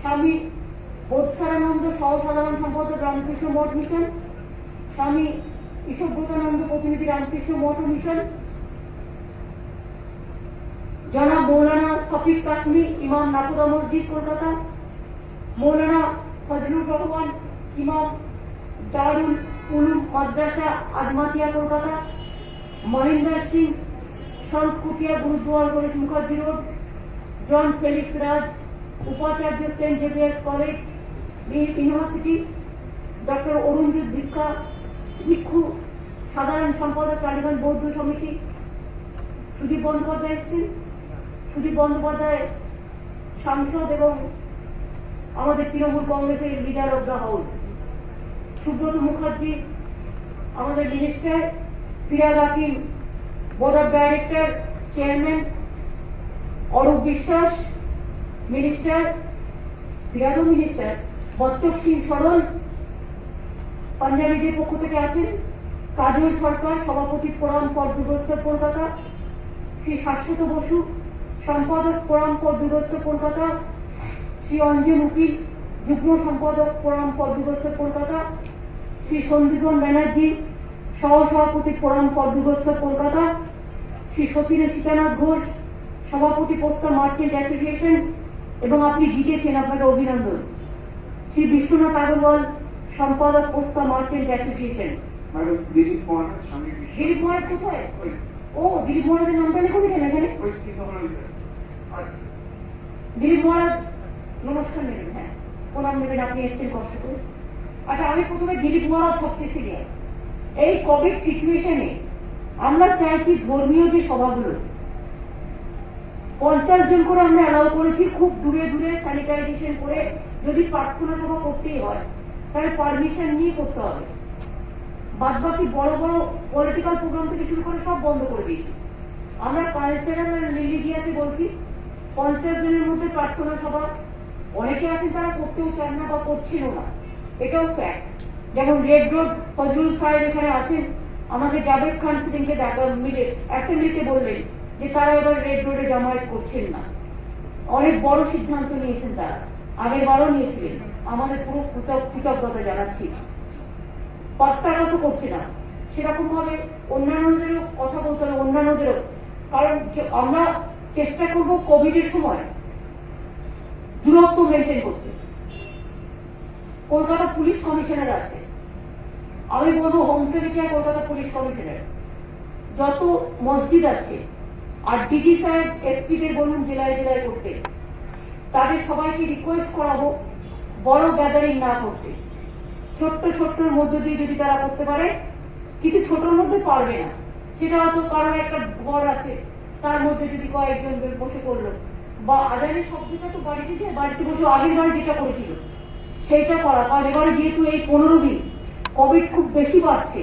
স্বামী বোধসারানন্দ সহসাধারণ সম্পাদক রামকৃষ্ণ মঠ মিশন, স্বামী ঈশ্বরব্রতানন্দ প্রতিনিধি রামকৃষ্ণ মঠ মিশন, জনাব মৌলানা শফিক কাশ্মী ইমাম নাকুদা মসজিদ কলকাতা, মৌলানা ফজলুর রহমান ইমাম Darul Uloom Madrasa Azmatia Kolkata, Mohinder Singh Santkutia Gurudwara Ganesh Mukherjee road, John Felix Raj উপাচার্য Saint Xavier's college university, doctor Arunjit Bhikkhu সাধারণ সম্পাদক টালিগঞ্জ বৌদ্ধ সমিতি, সুদীপ বন্দ্যোপাধ্যায় এসেছেন। সুদীপ বন্দ্যোপাধ্যায় সাংসদ এবং আমাদের তৃণমূল কংগ্রেসের leader of the house, Subrata Mukherjee আমাদের minister, Firhad Hakim board of director chairman, Arup Biswas minister, ফিরাদও মিনিস্টার, বচ্চক সিং সরল পাঞ্জাবিদের পক্ষ থেকে আছেন, কাজল সরকার সভাপতি ফোরাম ফর দুর্গোৎসব কলকাতা, শ্রী শাশ্বত বসু সম্পাদক ফোরাম ফর দুর্গোৎসব কলকাতা, শ্রী অঞ্জন উকিল যুগ্ম সম্পাদক ফোরাম ফর দুর্গোৎসব কলকাতা, শ্রী সন্দীপন ব্যানার্জি সহসভাপতি ফোরাম ফর দুর্গোৎসব কলকাতা, শ্রী সতীন সীতানাথ ঘোষ সভাপতি পোস্টাল মার্চেন্ট অ্যাসোসিয়েশন এবং আপনি জিতেছেন, আপনাকে অভিনন্দন, শ্রী বিশ্বনাথ আগরওয়াল সম্পাদক পোস্টাল মার্চেন্ট অ্যাসোসিয়েশন। দিলীপ মহারাজ কোথায়? ও দিলীপ মহারাজের নামটা লেখো কেন এখানে? দিলীপ মহারাজ নমস্কার নেবেন, হ্যাঁ প্রণাম নেবেন, আপনি এসছেন কষ্ট করে। আচ্ছা, আমি প্রথমে দিলীপ মহারাজ সবচেয়ে সিনিয়র। এই কোভিড সিচুয়েশনে আমরা চাইছি ধর্মীয় যে সভাগুলো 50 জন করে আমরা অ্যালাউ করেছি, খুব দূরে দূরে স্যানিটাইজেশন করে যদি প্রার্থনা সভা করতেই হয় তাহলে পারমিশন নিয়ে করতে হবে। বাদ বাকি বড় বড় পলিটিক্যাল প্রোগ্রাম থেকে শুরু করে সব বন্ধ করে দিয়েছি। আমরা কালচারাল আর রিলিজিয়াসে বলছি 50 জনের মধ্যে প্রার্থনা সভা, অনেকে আছেন তারা করতেও চান না বা করছিল না, এটাও ফ্যাক্ট। যেমন রেড রোড ফজলুল সাহেব এখানে আছেন, আমাদের জাভেদ খান সেদিনকে অ্যাসেম্বলিতে বললেন যে তারা এবার রেড রোডে জামায়াত করছেন না। অনেক বড় সিদ্ধান্ত নিয়েছেন তারা, আগের বারও নিয়েছিলেন, আমাদের পুরো কৃতজ্ঞতা জানাচ্ছি। পার্সারাসও করছে না, সেরকম ভাবে অন্যান্যদেরও কথা বলতে হবে, অন্যান্যদেরও, কারণ আমরা চেষ্টা করব কোভিড এর সময় দূরত্ব মেনটেন করতে। কলকাতা পুলিশ কমিশনার আছে, আমি বলবো home secretary Kolkata police commissioner, যত মসজিদ আছে আর ডিজি সাহেব এসপিদের বলুন জেলায় জেলায় করতে, তাদের সবাইকে রিকোয়েস্ট করাবো বড় গ্যাদারিং না করতে, ছোট্ট ছোট্টর মধ্যে দিয়ে যদি তারা করতে পারে। কিছু ছোটর মধ্যে পারবে না, সেটা হয়তো কারো একটা ঘর আছে তার মধ্যে যদি কয়েকজন বসে করলো, বা আজানের শব্দটা তো বাড়িতে দিয়ে বাড়িতে বসে আগের বার যেটা করেছিল সেইটা করা। কারণ এবারে যেহেতু এই 15 দিন কোভিড খুব বেশি বাড়ছে,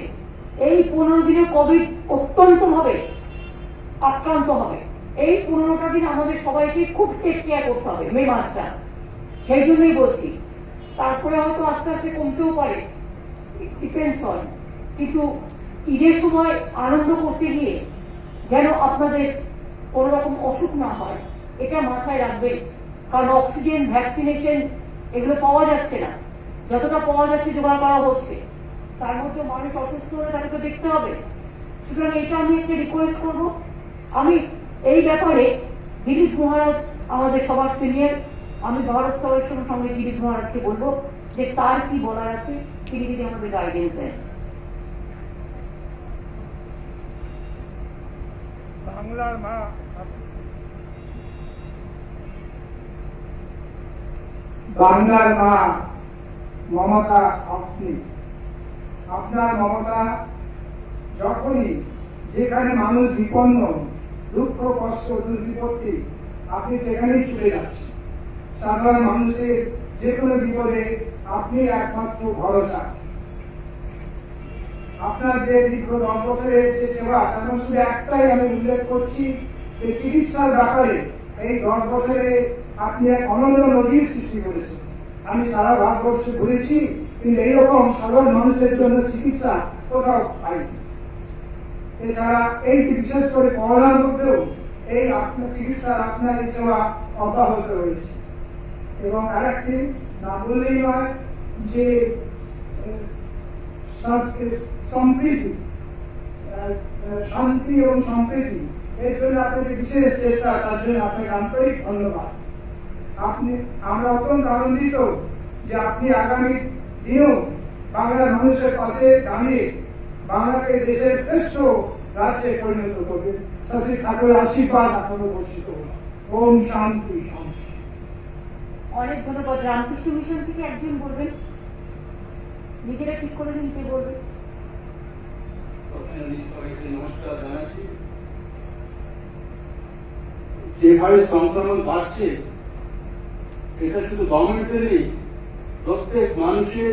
এই 15 দিনে কোভিড অত্যন্ত ভাবে আক্রান্ত হবে। এই 15টা দিন আমাদের সবাইকে খুব টেক কেয়ার করতে হবে মে মাসটা, সেই জন্যই বলছি। তারপরে হয়তো আস্তে আস্তে কমতেও পারে, ডিপেন্ডস অন, কিন্তু ঈদের সময় আনন্দ করতে গিয়ে যেন আপনাদের কোন রকম অসুখ না হয় এটা মাথায় রাখবেন। কারণ অক্সিজেন, ভ্যাকসিনেশন এগুলো পাওয়া যাচ্ছে না, যতটা পাওয়া যাচ্ছে জোগাড় করা হচ্ছে, তার মধ্যে মানুষ অসুস্থ হলে তাকে তো দেখতে হবে। সুতরাং এটা আমি একটা রিকোয়েস্ট করব। আমি এই ব্যাপারে দিলীপ মহারাজ আমাদের সবার সিনিয়র, আমি ভারত সবার সঙ্গে দিলীপ মহারাজকে বলবো যে তার কি বলার আছে, তিনি যদি আমাদের গাইডেন্স দেন। বাংলার মা, বাংলার মা মমতা, আপনি আপনার মমতা যখনই যেখানে মানুষ বিপন্ন, দুঃখ কষ্ট দুর্বিপত্তি, আপনি সেখানেই চলে যাচ্ছেন। সাধারণ মানুষের যে কোনো বিপদে আপনি একমাত্র ভরসা। আপনার যে দীর্ঘ 10 বছরের যে সেবা, তার শুধু একটাই আমি উল্লেখ করছি, যে চিকিৎসার ব্যাপারে এই 10 বছরে আপনি এক অনন্য নজির সৃষ্টি করেছেন। আমি সারা ভারতবর্ষে ঘুরেছি, কিন্তু এইরকম সাধারণ মানুষের জন্য চিকিৎসা কোথাও পাইনি। এছাড়া এই বিশেষ করে করোনার মধ্যেও এই আপনার চিকিৎসার আপনার এই সেবা অব্যাহত রয়েছে। এবং আরেকটি না বললেই নয় যে সম্প্রীতি, শান্তি এবং সম্প্রীতি, এর জন্য আপনাদের বিশেষ চেষ্টা, তার জন্য আপনাকে আন্তরিক ধন্যবাদ। আমরা অত্যন্ত আনন্দিত যে আপনি আগামী দিনেও বাংলার মানুষের পাশে দাঁড়িয়ে বাংলাকে দেশের শ্রেষ্ঠ রাজ্যে পরিণত করবেন। শ্রী ঠাকুরের আশীর্বাদ আপনাকে বর্ষিত হোক। ওম শান্তি শান্তি। অনেক ধন্যবাদ। রামকৃষ্ণ মিশন থেকে একজন বলবেন, নিজেরা ঠিক করে নিন কে বলবেন। প্রথমে আমি সবাইকে নমস্কার জানাচ্ছি। যেভাবে সংক্রমণ বাড়ছে, এটা শুধু গভর্নমেন্টের নেই, প্রত্যেক মানুষের,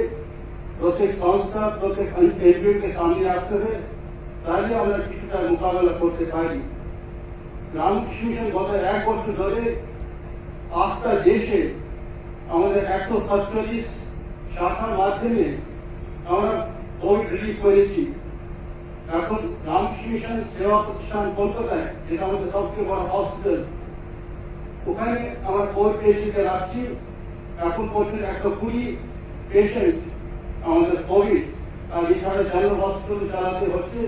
প্রত্যেক সংস্থা, প্রত্যেক এনজিওকে সামনে আসতে হবে, তাহলে আমরা কিছুটা মোকাবেলা করতে পারি। রামকৃষ্ণ মিশন গত 1 বছর ধরে 8টা দেশে আমাদের 147 শাখার মাধ্যমে আমরা কোভিড রিলিফ করেছি। এখন রামকৃষ্ণ মিশন সেবা প্রতিষ্ঠান কলকাতায়, যেটা আমাদের সবচেয়ে বড় হসপিটাল, ওখানে আমরা কোভিড পেশেন্টকে রাখছি। এখন পর্যন্ত 120 পেশেন্ট আমাদের কোভিড, আর এছাড়া জেনারেল হসপিটাল চালাতে হচ্ছে।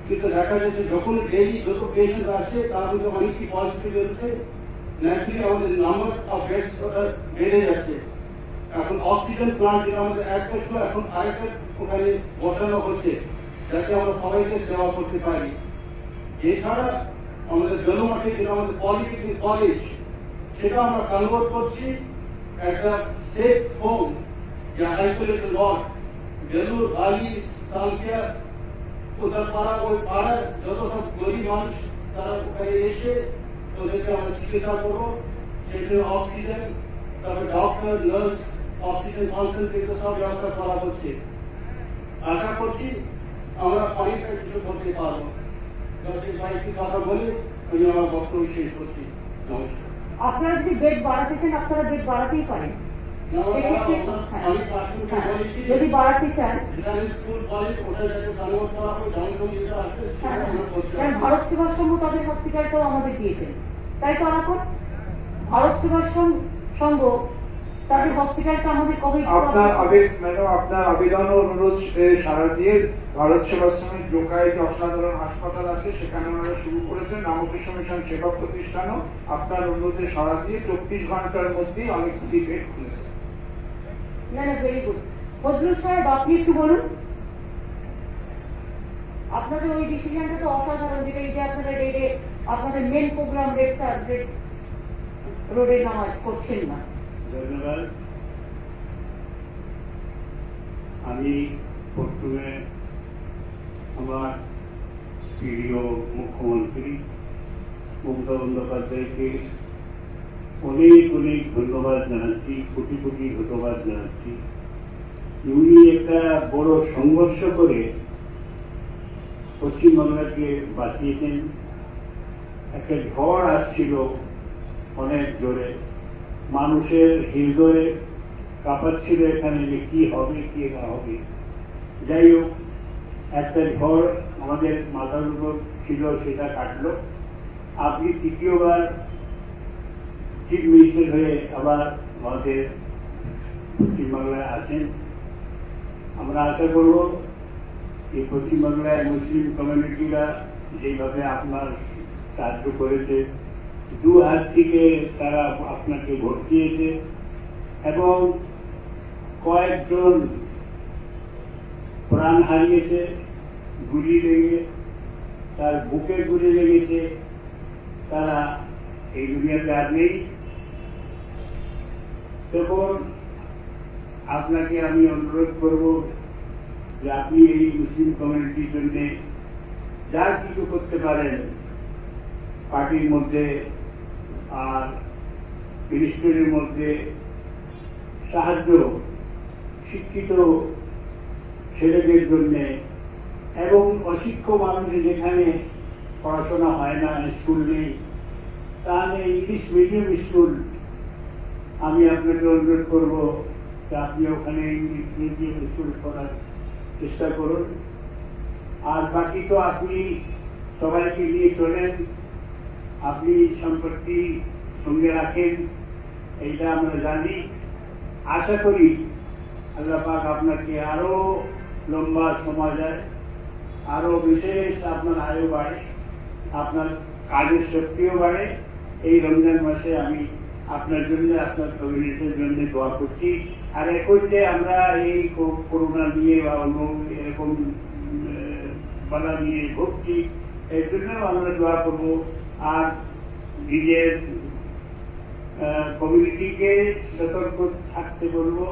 কিন্তু দেখা যাচ্ছে যখন ডেইলি যত পেশেন্ট আসছে তার মধ্যে অনেকই পজিটিভ বেরোচ্ছে, ন্যাচারালি আমাদের নাম্বার অফ বেডস ওটা বেড়ে যাচ্ছে। এখন অক্সিজেন প্লান্ট, যেটা আমাদের একটা ছিল, এখন আরেকটা ওখানে বসানো হচ্ছে, যাতে আমরা সবাইকে সেবা করতে পারি। এছাড়া আমাদের জনমাঠে, যেটা আমাদের পলিটেকনিক কলেজ, সেটা আমরা কনভার্ট করছি একটা সেফ হোম, या आइसोलेशन वार्ड। বেলুর, বালি, সালকিয়া, উত্তরপাড়া, ওই পাড়ার যত সব গরিব মানুষ, তারা ওখানে এসে ওদেরকে আমরা চিকিৎসা করবো। সেখানে অক্সিজেন, তারপরে ডক্টর, নার্স, অক্সিজেন কনসেন্ট্রেটর সব ব্যবস্থা করা হচ্ছে। আশা করছি আমরা অনেকটা কিছু করতে পারবো। কয়েকটি কথা বলে আমি আমার বক্তব্য শেষ করছি। নমস্কার। আপনারা যদি বেড বাড়াতে চান, আপনারা বেড বাড়াতেই পারেন। যদি বাড়াতে চান, ভারত সেবাশ্রম তাদের হসপিটালটাও আমাদের দিয়েছেন, তাই তো এখন ভারত সেবাশ্রম সংঘ তাদের হসপিটালটা আমাদের কবে। আপনার আবেদন ও অনুরোধ সারা দিয়ে ভারত সেবাশ্রমের জোকায় যে অসাধারণ হাসপাতাল আছে, সেখানে ওনারা শুরু করেছেন রামকৃষ্ণ মিশন সেবা প্রতিষ্ঠানও আপনার অনুরোধে সারা দিয়ে 24 ঘন্টার মধ্যেই অনেকগুলি বেড খুলেছে। না, ভেরি গুড। ফজলুর সাহেব, আপনি একটু বলুন। আপনাদের ওই ডিসিশনটা তো অসাধারণ, যেটা এই যে আপনারা রেডে আপনাদের মেন প্রোগ্রাম রোডে নামাজ করছেন না। ধন্যবাদ। আমি প্রথমে আমার প্রিয় মুখ্যমন্ত্রী মমতা বন্দ্যোপাধ্যায়কে অনেক অনেক ধন্যবাদ জানাচ্ছি, কোটি কোটি ধন্যবাদ জানাচ্ছি। উনি একটা বড় সংঘর্ষ করে পশ্চিমবাংলাকে বাঁচিয়েছেন। একটা ঝড় আসছিল অনেক জোরে, মানুষের হৃদয়ে কাঁপাচ্ছিল এখানে যে কি হবে কি না হবে। যাই হোক, একটা ঝড় আমাদের মাথার উপর ছিল, সেটা কাটলো। আপনি তৃতীয়বার চিফ মিনিস্টার হয়ে আবার আমাদের পশ্চিমবাংলায় আসেন। আমরা আশা করব যে পশ্চিমবাংলায় মুসলিম কমিউনিটিরা যেভাবে আপনার সাহায্য করেছে, 2 হাত থেকে তারা আপনাকে ভোট দিয়েছে, এবং কয়েকজন প্রাণ হারিয়েছে, গুলি লেগে, তার বুকে গুলি লেগেছে, তারা এই দুনিয়াতে আর নেই। তখন আপনাকে আমি অনুরোধ করব যে আপনি এই মুসলিম কমিউনিটির জন্য যা কিছু করতে পারেন, পার্টির মধ্যে আর মিনিস্ট্রির মধ্যে সাহায্য, শিক্ষিত ছেলেদের জন্য, এবং অশিক্ষিত মানুষ যেখানে পড়াশোনা হয় না, স্কুল নেই, তাহলে ইংলিশ মিডিয়াম স্কুল আমি আপনাকে অনুরোধ করব যে আপনি ওখানে ইংলিশ মিডিয়াম স্কুল করার চেষ্টা করুন। আর বাকি তো আপনি সবাইকে নিয়ে চলেন, আপনি সম্পত্তি সঙ্গে রাখেন, এইটা আমরা জানি। আশা করি আল্লাহ পাক আপনাকে আরো লম্বা সময় দেয়, আরো বিশেষ আপনার আয়ু বাড়ে, আপনার কাজের শক্তিও বাড়ে। এই রমজান মাসে আমি আপনার জন্য, আপনার কমিউনিটির জন্য দোয়া করছি। আর এখন যে আমরা এই করোনা নিয়ে বা অন্য এরকম বাধা নিয়ে ভুগছি, এর জন্য আমরা দোয়া করবো। আর নিজের কমিউনিটিকে সতর্ক থাকতে বলবো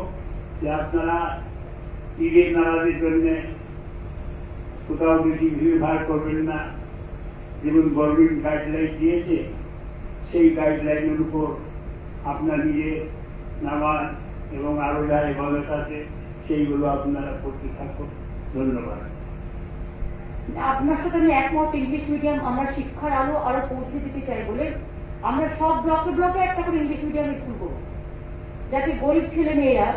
যে আপনারা ঈদের নামাজের জন্য কোথাও বেশি ভিড়ভাড় করবেন না। যেমন গভর্নমেন্ট গাইডলাইন দিয়েছে, সেই গাইডলাইনের উপর আপনার নিজের নামাজ এবং আরো যা ইবাদত আছে সেইগুলো আপনারা করতে থাকুন। ধন্যবাদ। আপনার সাথে আমি একমত। ইংলিশ মিডিয়াম আমরা শিক্ষার আলো আরো পৌঁছে দিতে চাই বলে আমরা সব ব্লকে ব্লকে একটা করে ইংলিশ মিডিয়াম স্কুল করবো, যাতে গরিব ছেলে মেয়েরা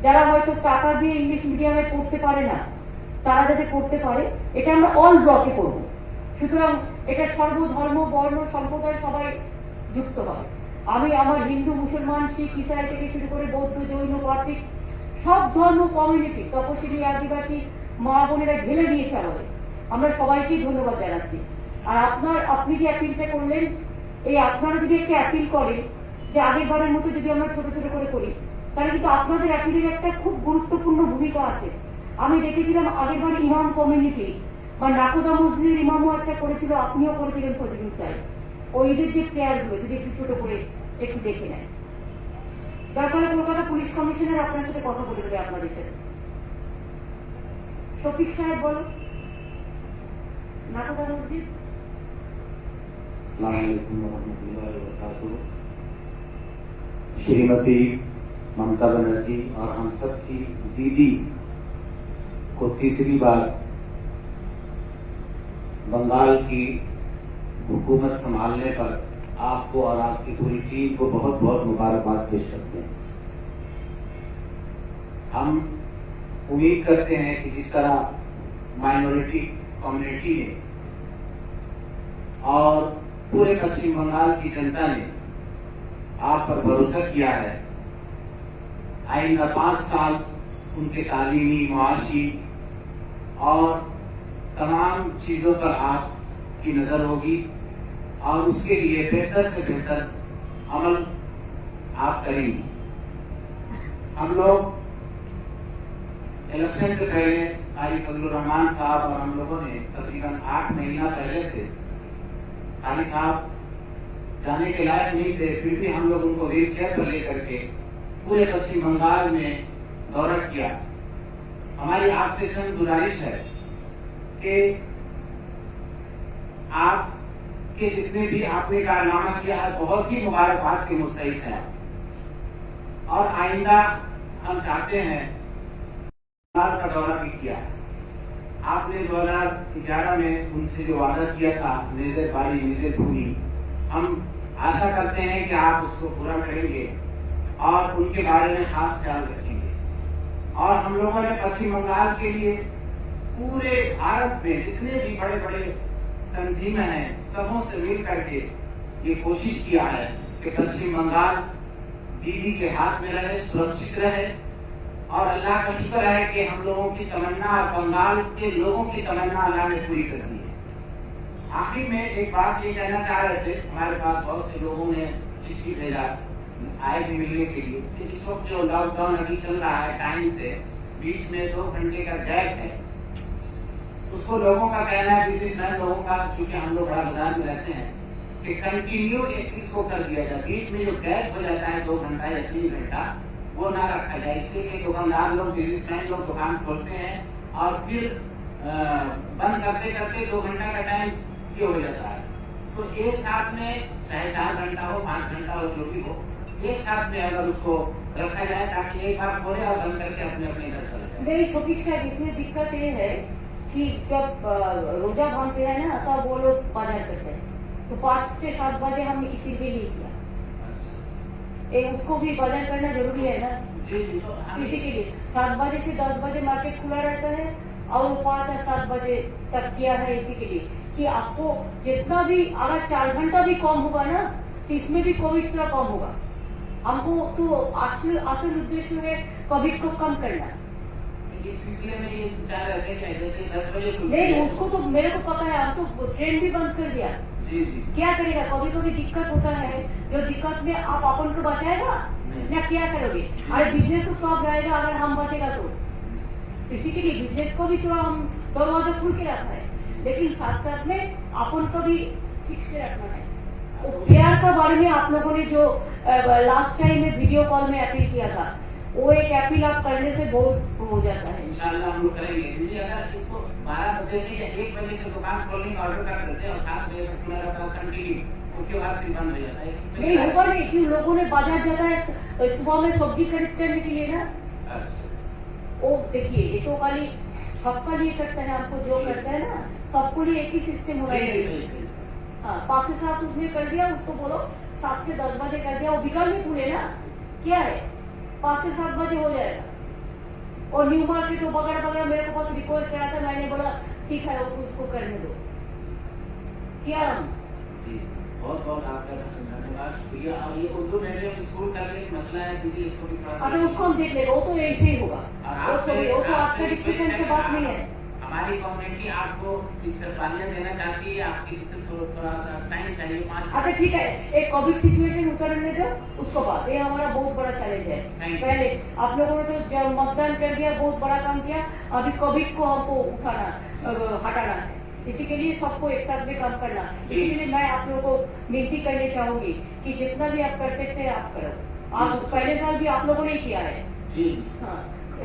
যারা হয়তো টাকা দিয়ে ইংলিশ মিডিয়ামে পড়তে পারে না, তারা যাতে পড়তে পারে। এটা আমরা অল ব্লকে করবো। সুতরাং এটা সর্বধর্ম বর্ণ সম্প্রদায় সবাই যুক্ত হবে। আমি আমার হিন্দু মুসলমান শিখ ইসাই থেকে শুরু করে বৌদ্ধ জৈন পার্সিক সব ধর্ম কমিউনিটি, তপশিলি আদিবাসী মা বোনেরা ঢেলে দিয়েছে আমাদের। আমরা সবাইকেই ধন্যবাদ জানাচ্ছি। আর আপনি যে অ্যাপিলটা করলেন, এই আপনারা যদি একটা অ্যাপিল করেন যে আগেরবারের মতো যদি আমরা ছোট ছোট করে করি, তাহলে কিন্তু আপনাদের অ্যাপিলের একটা খুব গুরুত্বপূর্ণ ভূমিকা আছে। আমি দেখেছিলাম আগেরবার ইমাম কমিউনিটি বা নাকোদা মসজিদের ইমামও একটা করেছিল, আপনিও করেছিলেন ফজলুল চাই। ওইদের যে প্লেয়ার গুলো যদি একটু ছোট করে একটু দেখে নেন, দরকার কলকাতা পুলিশ কমিশনার আপনার সাথে কথা বলে দেবে আপনাদের সাথে। শফিক সাহেব বলো, नाकोदा मस्जिद। अस्सलाम वालेकुम रहमतुल्लाहि व बरकातुहू। श्रीमती ममता बनर्जी और हम सब की दीदी को तीसरी बार बंगाल की हुकूमत संभालने पर आपको और आपकी पूरी टीम को बहुत बहुत मुबारकबाद पेश करते हैं। हम उम्मीद करते हैं कि जिस तरह माइनॉरिटी कम्युनिटी ने और पूरे पश्चिम बंगाल की जनता ने आप पर भरोसा किया है, आइंदा 5 साल उनके तालीमी, मुआशी और तमाम चीजों पर आपकी नजर होगी और उसके लिए बेहतर से बेहतर अमल आप करेंगी। हम लोग इलेक्शन से पहले आरिफ फजलुर रहमान साहब और हम लोगों ने तकरीबन 8 महीना पहले से आली साहब जाने के लायक नहीं थे, फिर भी हम लोग उनको व्हील चेयर पर लेकर के पूरे पश्चिम बंगाल में दौरा किया। हमारी आपसे चंद गुजारिश है कि आपके जितने भी आपने कारनामा किया है बहुत ही मुबारकबाद के मुस्तहिक है और आइंदा हम चाहते हैं का दौरा भी किया है। आपने 2011 में उनसे जो वादा किया था निजे बाड़ी निजे भूमि, हम आशा करते हैं कि आप उसको पूरा करेंगे और उनके बारे में खास ख्याल रखेंगे। और हम लोगों ने पश्चिम बंगाल के लिए पूरे भारत में जितने भी बड़े बड़े तंजीमें हैं सबों से मिल करके ये कोशिश किया है कि पश्चिम बंगाल दीदी के हाथ में रहे, सुरक्षित रहे। और अल्लाह का शुक्र है कि हम लोगों की तमन्ना और बंगाल के लोगों की तमन्ना अल्लाह ने पूरी कर दी है। आखिर में एक बात ये कहना चाह रहे थे, हमारे पास बहुत से लोगों ने चिट्ठी भेजा आए भी मिलने के लिए कि इस वक्त जो लॉकडाउन अभी चल रहा है टाइम से बीच में 2 घंटे का गैप है, उसको लोगों का कहना है, बिजनेसमैन लोगों का, चूंकि हम लोग बड़ा बाजार में रहते हैं, कि कंटिन्यू इसको कर दिया जाए। बीच में जो गैप हो जाता है 2 घंटा या 3 घंटा वो ना रखा जाए, इसलिए कि दुकानदार लोग, बिजनेसमैन लोग दुकान खोलते हैं और फिर बंद करते करते 2 घंटा का टाइम ये हो जाता है। तो एक साथ में चाहे 4 घंटा हो, 5 घंटा हो, जो भी हो, एक साथ में अगर उसको रखा जाए ताकि एक बार खोले और बंद करके अपने अपने घर चले जाए। मेरी शफीक साहब, इसमें दिक्कत ये है कि जब रोजा भांगते हैं ना तब वो लोग बाजार करते हैं, तो 5 से 7 बजे हम इसी के लिए किया। उसको भी बाजार करना जरूरी है ना, इसी के लिए 7 बजे से 10 बजे मार्केट खुला रहता है और 5 या 7 बजे तक किया है, इसी के लिए कि आपको जितना भी अगर 4 घंटा भी कम होगा ना तो इसमें भी कोविड थोड़ा कम होगा। हमको तो असल उद्देश्य है कोविड को कम करना। इस सिलसिले में ये विचार रहते हैं कि जैसे 10 बजे खुलती नहीं, है। उसको तो मेरे को पता है, हम तो ट्रेन भी बंद कर दिया। जी जी। क्या करेगा, कभी कभी दिक्कत होता है, जो दिक्कत में आप अपन को बचाएगा नहीं। या क्या करोगे? अरे बिजनेस तो तब रहेगा अगर हम बचेगा तो। इसी के लिए बिजनेस को भी थोड़ा हम दरवाजा खुल के रखा है, लेकिन साथ साथ में अपन को भी ठीक से रखना है। फेयर का बारे में आप लोगों ने जो लास्ट टाइम में वीडियो कॉल में अपील किया था, वो एक अपील आप करने से बहुत हो जाता है। इंशाल्लाह हम लोग करेंगे। दीदी अगर इसको 12 बजे से या 1 बजे से दुकान खोलने का ऑर्डर कर देते हैं और 7 बजे तक खुला रहता है कंटिन्यू, उसके बाद फिर बंद हो जाता है। नहीं होगा नहीं, क्यों लोगों ने बाजार जाता है सुबह में सब्जी खरीद करने के लिए ना। अच्छा। वो देखिए, ये तो खाली सबका लिए करता है, हमको जो करता है ना सबको लिए एक ही सिस्टम होना जी, चाहिए। सही, सही, सही। हाँ, 5 से 7 उसने कर दिया, उसको बोलो 7 से 10 बजे कर दिया, वो बिकाल में खुले ना, क्या है 5 से 7 बजे हो जाएगा। और न्यू मार्केट वगैरह वगैरह मेरे को पास रिक्वेस्ट आया था, मैंने बोला ठीक है उसको करने दो। क्या हम जी, बहुत बहुत आपका धन्यवाद, शुक्रिया। और ये उर्दू मीडियम स्कूल का भी एक मसला है दीदी, इसको भी थोड़ा अच्छा उसको हम देख लेगा, वो तो ऐसे ही होगा, और वो तो आपका डिस्कशन से बात नहीं है। हमारी कम्युनिटी आपको इस तरफानियत देना चाहती है, आपकी किसी थोड़ा सा टाइम चाहिए 5 अच्छा ठीक है, एक कोविड सिचुएशन उतरने दो, उसको बाद ये हमारा बहुत बड़ा चैलेंज है। Thank you. पहले आप लोगों ने तो जब मतदान कर दिया, बहुत बड़ा काम किया, अभी कोविड को हमको हटाना है, इसी के लिए सबको एक साथ में काम करना। इसी के लिए मैं आप लोगों को विनती करनी चाहूंगी कि जितना भी आप कर सकते हैं आप करो। आप पहले साल भी आप लोगों ने किया है। जी। हाँ,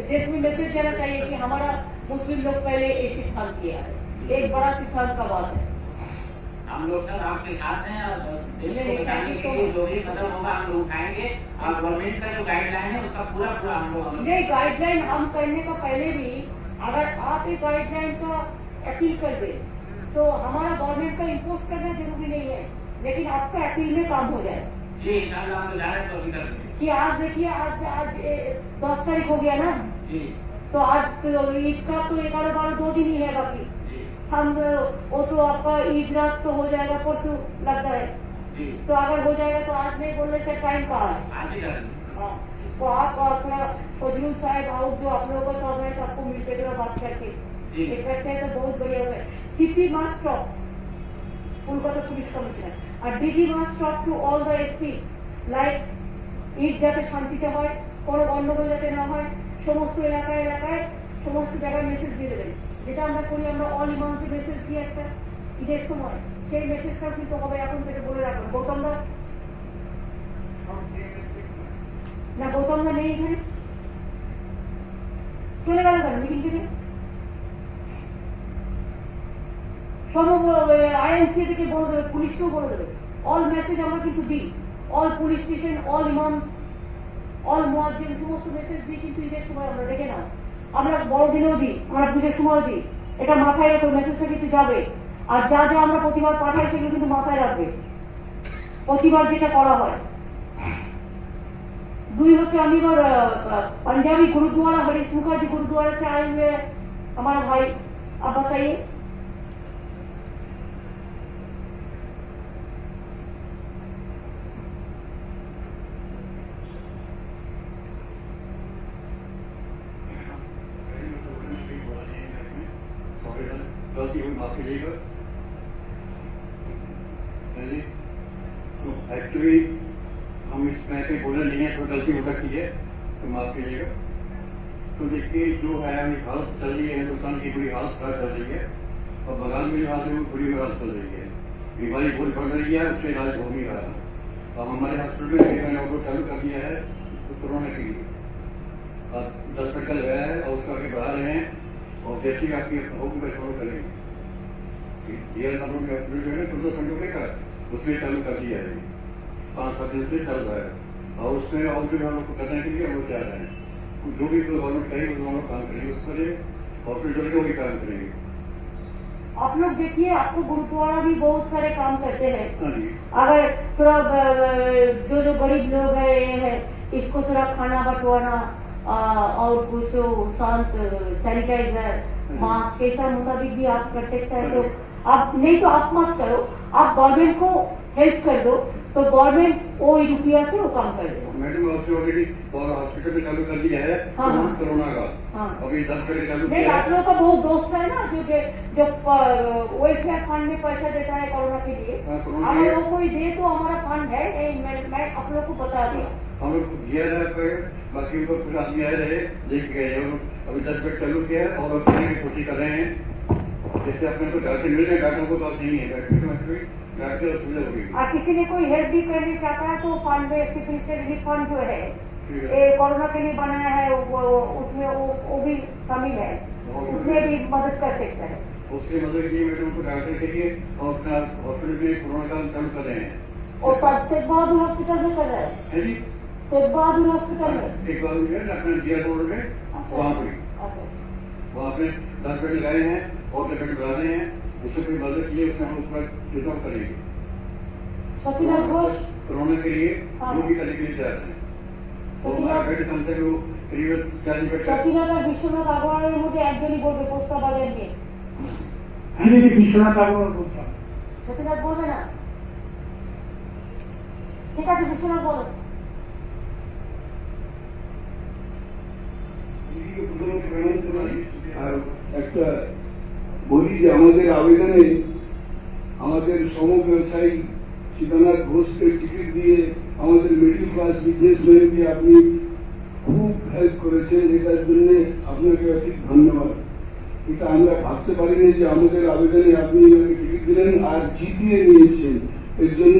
देश में मैसेज जाना चाहिए कि हमारा मुस्लिम लोग पहले ये सिद्धांत किया है, एक बड़ा सिद्धांत का बात है। हम लोग सब आपके साथ हैं और देश नहीं, को बचाने के लिए जो भी कदम होगा हम लोग उठाएंगे, और गवर्नमेंट का जो गाइडलाइन है उसका पूरा हम लोग नहीं, गाइडलाइन हम करने का पहले भी अगर आप एक गाइडलाइन का अपील कर दे तो हमारा गवर्नमेंट का इम्पोज करना जरूरी नहीं है, लेकिन आपका अपील में काम हो जाए। जी इंशाल्लाह हम लोग जा रहे हैं तो अभी तक कि आज देखिए, आज 10 तारीख हो गया ना, जी तो आज तो ईद का तो 11-12 2 दिन ही है बाकी। जी वो तो आपका ईद रात तो हो जाएगा, परसों लगता है, जी। तो अगर हो जाएगा तो आज नहीं बोलने से टाइम कहाँ है। आज ही करेंगे। हाँ, तो आप अपना फजलू साहब आओ, जो आप लोगों को सब है, सबको मिलकर थोड़ा बात करके जी। ये करते हैं तो बहुत बढ़िया होगा। CP must talk, Kolkata police commissioner, और DG must talk to all the SP, like Eid যাতে শান্তিতে হয়, কোনো গন্ডগোল যাতে না হয়, সমস্ত এলাকায় এলাকায় সমস্ত জায়গায় মেসেজ দিয়ে দেবেন, যেটা আমরা করি, আমরা অল ইমামকে মেসেজ দিই একটা ঈদের সময়, সেই মেসেজটাও কিন্তু হবে এখন থেকে বলে রাখুন। গৌতমদা না, গৌতমদা নেই এখানে, চলে গেল কেন মিটিং থেকে? সব আইএনসি থেকে বলে দেবে, পুলিশকেও বলে দেবে, অল মেসেজ আমরা কিন্তু দিই, all police station, all imams, all muezzin, সমস্ত মেসেজ দিই কিন্তু ঈদের সময়। আমরা দেখে নাও, আমরা বড়দিনেও দিই, আমরা পুজোর সময় দিই, এটা মাথায় রাখো, মেসেজটা কিন্তু যাবে। আর যা যা আমরা প্রতিবার পাঠাই সেগুলো কিন্তু মাথায় রাখবে, প্রতিবার যেটা করা হয়। 2 হচ্ছে আমি पंजाबी गुरुद्वारा हरीश मुखर्जी गुरुद्वारा से आए हुए हमारा भाई, आप बताइए। गलती हुई माफ कीजिएगा। एक्चुअली हम इस मैं कहीं बोलने नहीं है, तो गलती हो सकती है, तो माफ कीजिएगा। तो देखिए जो है अभी हालत चल रही है, हिंदुस्तान की बुरी हालत खराब चल रही है, और बंगाल में जो हालत है वो बुरी हालत चल रही है, बीमारी बहुत बढ़ रही है, उससे इलाज हो नहीं रहा। अब हमारे हॉस्पिटल में मैंने ऑर्डर चालू कर दिया है तो कोरोना के लिए, अब 10 बेड का लगाया है और उसको आगे बढ़ा रहे हैं, और जैसे ही आपकी होगी वैसे ऑर्डर करेंगे। हम लोग हॉस्पिटल जो है ना 14 संडे का उसमें चालू कर दिया है, 5-7 दिन से चल रहा है, और उसमें और जो हम लोग को करने के लिए हम लोग जा रहे हैं, जो भी गवर्नमेंट कहेगी वो हम लोग काम करेंगे, उस पर हॉस्पिटल के भी काम करेंगे। आप लोग देखिए, आपको गुरुद्वारा भी बहुत सारे काम करते हैं। हाँ जी। अगर थोड़ा जो गरीब लोग है इसको थोड़ा खाना बंटवाना और कुछ शांत सैनिटाइजर, मास्क, ऐसा मुताबिक भी आप कर सकते हैं। तो आप नहीं तो आप मत करो, आप गवर्नमेंट को हेल्प कर दो, तो गवर्नमेंट वो रुपया से वो काम कर देगा। मैडम आपसे ऑलरेडी और हॉस्पिटल में चालू कर दिया है हाँ। कोरोना का। हाँ। अभी 10 बेड चालू नहीं, किया आप है। लोगों का बहुत दोस्त है ना जो वेलफेयर फंड में पैसा देता है कोरोना के लिए। हाँ, कोरोना हम के लिए। लोगों को ही दे तो हमारा फंड है, मैं आप लोग को बता दिया। हम लोग दिया है पर बाकी उनको कुछ आदमी आए रहे देख गए हैं। अभी 10 बेड चालू किया है और अब करने की कोशिश कर रहे हैं। जैसे अपने को डॉक्टर मिल रहे, डॉक्टर को तो अब नहीं है, डॉक्टर सुविधा होगी। और किसी ने कोई हेल्प भी करना चाहता है तो फंड में चीफ मिनिस्टर रिलीफ फंड जो है ठीक ये कोरोना के लिए बनाया है, उसमें वो भी शामिल है, उसमें भी मदद कर सकता है। उसकी मदद के लिए मैडम को डॉक्टर के लिए और अपना हॉस्पिटल में कोरोना का चालू कर रहे हैं। और तेग बहादुर हॉस्पिटल में कर रहा है, है जी, तेग बहादुर हॉस्पिटल में। एक बार मुझे अपने दिया रोड में वहाँ पे अच्छा, वहाँ पे 10 बेड लगाए हैं और 10 बेड बढ़ाने हैं। उससे कोई मदद की है उसमें हम उसका जुटाव करेंगे सतीनाथ घोष कोरोना के लिए हाँ। जो भी करने के लिए तैयार है। और हमारा बेड कम से कम करीब 40 बेड का সতীনাথ আর বিশ্বনাথ আগরওয়ালের মধ্যে একজনই বলবে প্রস্তাব বাজার নিয়ে। আমি যদি বিশ্বনাথ আগরওয়াল বলতাম, সতীনাথ বলবে না? ঠিক আছে, বিশ্বনাথ বলো। দিদিকে প্রথমে প্রণাম জানাই। আর একটা বলি যে আমাদের আবেদনে আমাদের সমব্যবসায়ী সীতানাথ ঘোষকে টিকিট দিয়ে আমাদের মিডল ক্লাস বিজনেসম্যানকে আপনি খুব হেল্প করেছেন, এটার জন্য আপনাকে অধিক ধন্যবাদ। এটা আমরা ভাবতে পারিনি যে আমাদের আবেদনে আপনি এনাকে টিকিট দিলেন আর জিতিয়ে নিয়ে এসেছেন, এর জন্য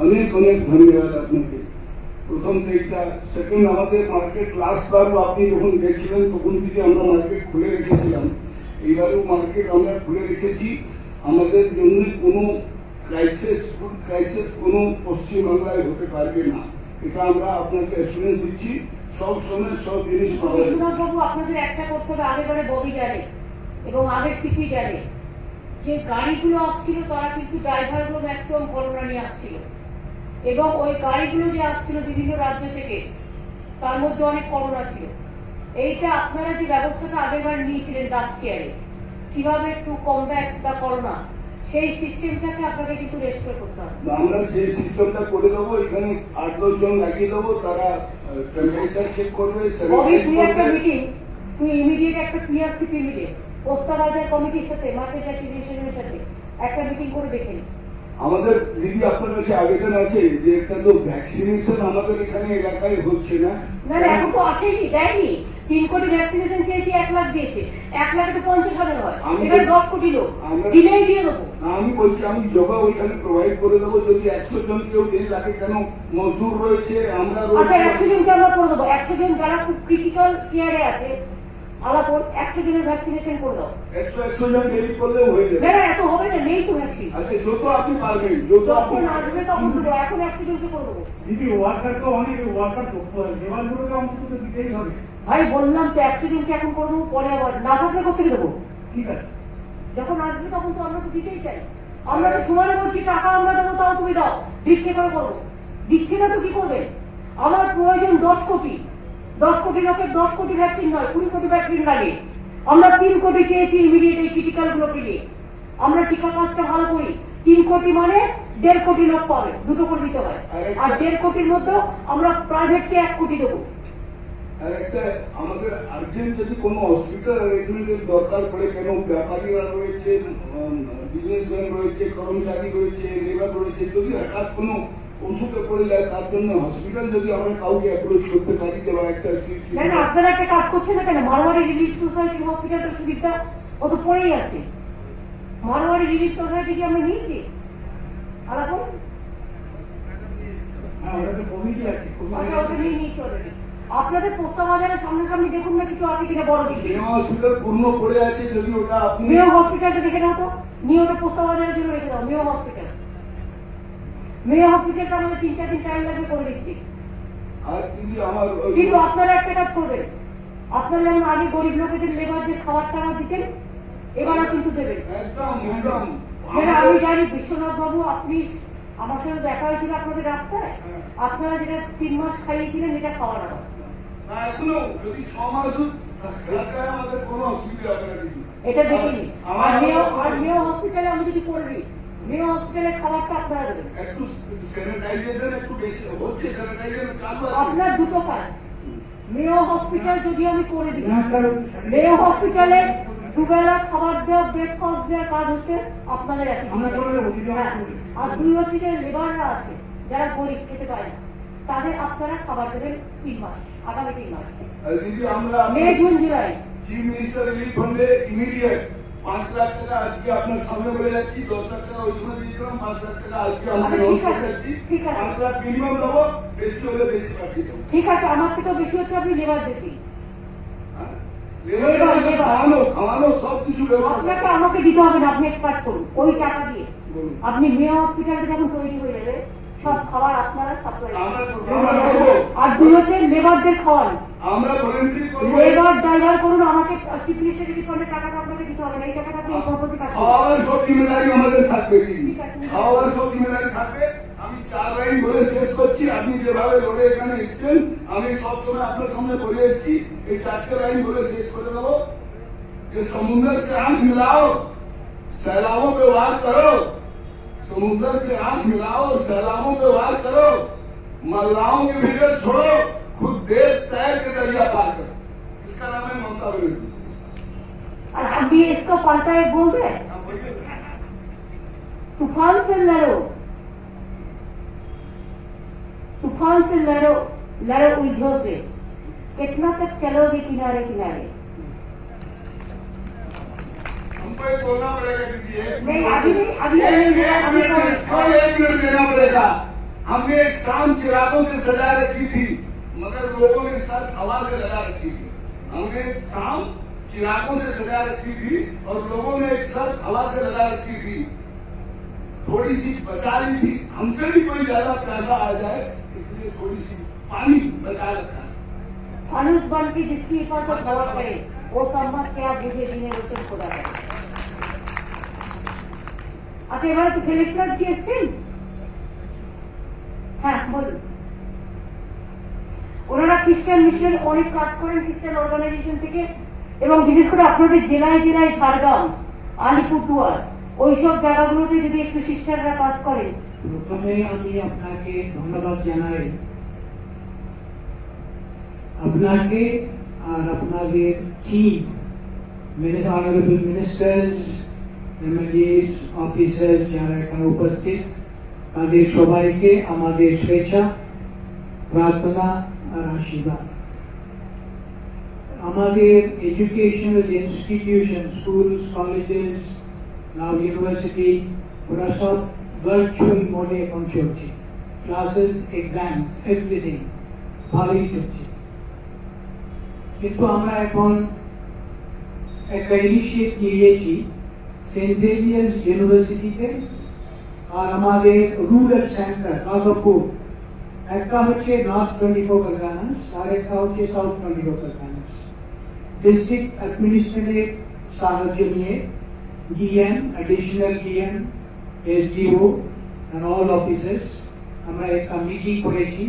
অনেক অনেক ধন্যবাদ আপনাকে। প্রথম এইটা। সেকেন্ড, আমাদের মার্কেট লাস্ট বারও আপনি যখন গেছিলেন তখন থেকে আমরা মার্কেট খুলে রেখেছিলাম, এইবারও মার্কেট আমরা খুলে রেখেছি। আমাদের জন্য কোনো ক্রাইসিস, ফুড ক্রাইসিস কোনো পশ্চিমবাংলায় হতে পারবে না, এটা আমরা আপনাকে অ্যাসুরেন্স দিচ্ছি। সব সময় সব জিনিস পাওয়া যাবে। বিশ্বনাথ বাবু, আপনাদের একটা করতে হবে, আগেবারে ববি জানে এবং আগের সিপি জানে যে গাড়িগুলো আসছিল তারা কিন্তু ড্রাইভারগুলো ম্যাক্সিমাম করোনা নিয়ে আসছিল এবং ওই গাড়িগুলো যে আসছিল বিভিন্ন রাজ্য থেকে তার মধ্যে অনেক করোনা ছিল। এইটা আপনারা যে ব্যবস্থাটা আগেরবার নিয়েছিলেন লাস্ট ইয়ারে, কিভাবে টু কমব্যাট দ্য করোনা, সেই সিস্টেমটাকে আপনাকে কিন্তু রেস্টোর করতে হবে। আমরা সেই সিস্টেমটা করে দেবো, এখানে 8-10 জন লাগিয়ে দেবো, তারা টেম্পারেচার চেক করবে, ববি, স্যানিটাইজ তুই একটা করবে। মিটিং, তুই ইমিডিয়েট একটা পিআরসিপি মিটিং, পোস্তা বাজার কমিটির সাথে, মার্কেট অ্যাসোসিয়েশনের সাথে একটা মিটিং করে দেখে নিন। আমাদের দিদি আপনার কাছে আবেদন আছে যে একটা তো ভ্যাকসিনেশন আমাদের এখানে এলাকায় হচ্ছে না। না না, এখন তো আসেনি, দেয়নি। 3 কোটি ভ্যাকসিনেশন চেয়েছি, 1 লাখ দিয়েছে। 1 লাখে তো 50,000 হয়, এবার 10 কোটি লোক দিলেই দিয়ে দেবো। আমি বলছি আমি জবা ওইখানে প্রোভাইড করে দেবো, যদি 100 জন কেউ দেরি লাগে, কেন মজদুর রয়েছে, আমরা আচ্ছা, রয়েছে। 100 জনকে আমরা করে দেবো। 100 জন যারা খুব ক্রিটিক্যাল কেয়ারে আছে, আলাপন 100 জনের ভ্যাকসিনেশন করে দাও। 100 জন দেরি করলেও হয়ে যাবে। না না, এত হবে না, নেই তো ভ্যাকসিন। আচ্ছা, যত আপনি পারবেন, যত আপনি যখন আসবে তখন দেবো, এখন 100 জনকে করে দেবো। দিদি ওয়ার্কার তো অনেক ওয়ার্কার লেবারগুলোকে অন্তত তো দিতেই হবে। ভাই বললাম তো 100 জনকে এখন করে দেবো, পরে আবার না থাকলে কোথেকে দেবো? ঠিক আছে, যখন আসবে তখন তো আমরা তো দিতেই চাই। আমরা তো সমানে বলছি টাকা আমরা দেবো, তাও তুমি দাও, ভিক্ষে করে করবো। দিচ্ছি না তো কি করবে? আমার প্রয়োজন 10 কোটি, 10 কোটি লোকের 10 কোটি ভ্যাকসিন নয়, 20 কোটি ভ্যাকসিন লাগে। আমরা 3 কোটি চেয়েছি ইমিডিয়েট এই ক্রিটিক্যাল গুলোকে নিয়ে। আমরা টিকা কাজটা ভালো করি। 3 কোটি মানে 1.5 কোটি লোক পাবে, 2 করে দিতে হয়। আর 1.5 কোটির মধ্যে আমরা প্রাইভেটকে 1 কোটি দেবো। আর একটা আমাদের আর্জেন্ট যদি কোনো হসপিটাল অ্যারেঞ্জমেন্টের দরকার পড়ে, কেন ব্যাপারীরা রয়েছে, বিজনেসম্যান রয়েছে, কর্মচারী রয়েছে, লেবার রয়েছে, যদি হঠাৎ কোনো অসুখে পড়ে যায় তার জন্য হসপিটাল যদি আমরা কাউকে অ্যাপ্রোচ করতে পারি যে বা একটা সিট। না না, আপনারা একটা কাজ করছেন না কেন? মারোয়ারি রিলিফ সোসাইটি হসপিটালটা সুবিধা ও তো পড়েই আছে। মারোয়ারি রিলিফ সোসাইটি কি আমরা নিয়েছি? আর এখন হ্যাঁ, ওটা তো কমিটি আছে, আমরা ওটা নিয়ে নিয়েছি অলরেডি। আপনাদের পোস্তা বাজারের সামনাসামনি দেখুন না কিছু আছে কিনা বড় বিল্ডিং। মেয়ে হসপিটাল পূর্ণ পড়ে আছে, যদি ওটা আপনি মেয় হসপিটালটা দেখে নাও তো, নিয়ে ওটা পোস্তা বাজারের জন্য রেখে দাও। মেয় হসপিটাল, মেয় হসপিটালটা আমাদের 3-4 দিন টাইম লাগবে করে দিচ্ছি। আর যদি আমার কিন্তু আপনারা একটা কাজ করবেন, আপনারা যেমন আগে গরিব লোকেদের লেবারদের খাবার টাকা দিতেন, এবারও কিন্তু দেবেন। একদম একদম যেটা আমি জানি, বিশ্বনাথ বাবু আপনি আমার সাথে দেখা হয়েছিল আপনাদের রাস্তায়, আপনারা যেটা 3 মাস খাইয়েছিলেন এটা খাওয়া না। না, এখনো যদি 6 মাস এলাকায় আমাদের কোনো অসুবিধা হবে না দিদি। এটা দেখিনি। আমার আর মেয় হসপিটালে আমি যদি করে দিই মেয়ে হসপিটালের খাবারটা আপনারা দেবেন। একটু স্যানিটাইজেশন একটু বেশি হচ্ছে, স্যানিটাইজেশন চালু আছে। আপনার দুটো কাজ, মেয়ে হসপিটাল যদি আমি করে দিই, না স্যার, মেয়ে হসপিটালে দুবেলা খাবার দেওয়া, ব্রেকফাস্ট দেওয়ার কাজ হচ্ছে আপনাদের আমরা করে দেবো, দিদি, আমরা হ্যাঁ। করে দেবো। আর দুই হচ্ছে যে লেবাররা আছে যারা গরিব খেতে পায় না, তাদের আপনারা খাবার দেবেন 3 মাস, আগামী 3 মাস, আর দিদি আমরা May June July. Chief minister relief ফান্ডে ইমিডিয়েট 5 লাখ টাকা আজকে আপনার সামনে বলে যাচ্ছি, 10 লাখ টাকা ওই সময় দিয়েছিলাম, 5 লাখ টাকা আজকে আমরা আচ্ছা, লঞ্চ ঠিক করে আছে, যাচ্ছি। ঠিক আছে। 5 লাখ মিনিমাম দেবো, বেশি হলে বেশি পাঠিয়ে দেবো। ঠিক আছে, আমার থেকে বেশি হচ্ছে আপনি লেবার দিন। হ্যাঁ? খাওয়ানো খাওয়ানো সব কিছু ব্যবস্থা আপনাকে আমাকে দিতে হবে না, আপনি এক কাজ করুন, ওই টাকা দিয়ে বলুন। আপনি মেয়ে হসপিটালটা যখন তৈরি হয়ে যাবে সব খাবার আপনারা সাপ্লাই, আমরা করবো, আর দুই হচ্ছে লেবারদের খাওয়ান, আমরা ভলেন্টারি করবো। লেবার ড্রাইভার করুন, আমাকে চিফ মিনিস্টার রিলিফ ফান্ডের টাকাটা আপনাকে দিতে হবে না, এই টাকাটা আপনি এই পারপাসে কাজ করুন। খাওয়ার সব জিম্মেদারি আমাদের থাকবে দিদি, ঠিক আছে। খাওয়ার সব জিম্মেদারি থাকবে। আমি 4 লাইন বলে শেষ করছি, আপনি যেভাবে লড়ে এখানে এসেছেন, আমি সবসময় আপনার সামনে বলে এসেছি, এই 4টে লাইন বলে শেষ করে দেবো। कि समुद्र से आंख मिलाओ, सैलाबों पे वार करो, समुद्र से आंख मिलाओ, सैलाबों पे वार करो, मल्लाहों के बिगड़ छोड़ो, खुद देश तैर के दरिया पार करो। इसका नाम है ममता बनर्जी। और हम भी इसको पलटा एक बोल रहे हैं, आप बोलिए। तूफान से लड़ो, तूफान से लड़ो, लड़ो उलझों से, कितना तक चलोगे किनारे किनारे। हमको एक बोलना पड़ेगा दीदी, नहीं, अभी नहीं, अभी नहीं, एक अभी मिनट, sorry, हाँ, 1 मिनट देना पड़ेगा। हमने एक शाम चिरागों से सजा रखी थी, मगर लोगों ने सर हवा से लगा रखी थी। हमने एक शाम चिरागों से सजा रखी थी और लोगों ने एक सर हवा से लगा रखी थी, थोड़ी सी बचा ली थी। हमसे भी कोई ज्यादा प्यासा आ जाए इसलिए थोड़ी सी पानी बचा रखा है। धनुष बन के जिसकी हिफाजत हवा करे, वो सम्मत क्या बुझे जिन्हें रोशन खुदा करे। আচ্ছা, এবারে তো ফেলিক্সরাজ কি এসছেন? হ্যাঁ বলুন। ওনারা খ্রিস্টান মিশন অনেক কাজ করেন খ্রিস্টান অর্গানাইজেশন থেকে, এবং বিশেষ করে আপনাদের জেলায় জেলায় ঝাড়গ্রাম, আলিপুরদুয়ার, ওইসব জায়গাগুলোতে যদি একটু সিস্টাররা কাজ করেন। প্রথমে আমি আপনাকে ধন্যবাদ জানাই, আপনাকে আর আপনাদের team, honourable ministers, MLS, officers যারা এখানে উপস্থিত, তাদের সবাইকে আমাদের শুভেচ্ছা, প্রার্থনা আর আশীর্বাদ। আমাদের এডুকেশনাল ইনস্টিটিউশন, স্কুলস, কলেজেস, নাও ইউনিভার্সিটি, ওরা সব ভার্চুয়াল মোডে এখন চলছে। ক্লাসেস, এক্সামস, এভরিথিং ভালোই চলছে। কিন্তু আমরা এখন একটা ইনিশিয়েট নিয়েছি সেন্ট জেভিয়ার্স ইউনিভার্সিটিতে আর আমাদের রুরাল সেন্টার নাগপুর, একটা হচ্ছে নর্থ 24 পরগনাস আর একটা হচ্ছে সাউথ 24 পরগনাস। ডিস্ট্রিক্ট অ্যাডমিনিস্ট্রেটিভ সাহায্য নিয়ে DM, additional DM, SDO and all officers আমরা একটা মিটিং করেছি,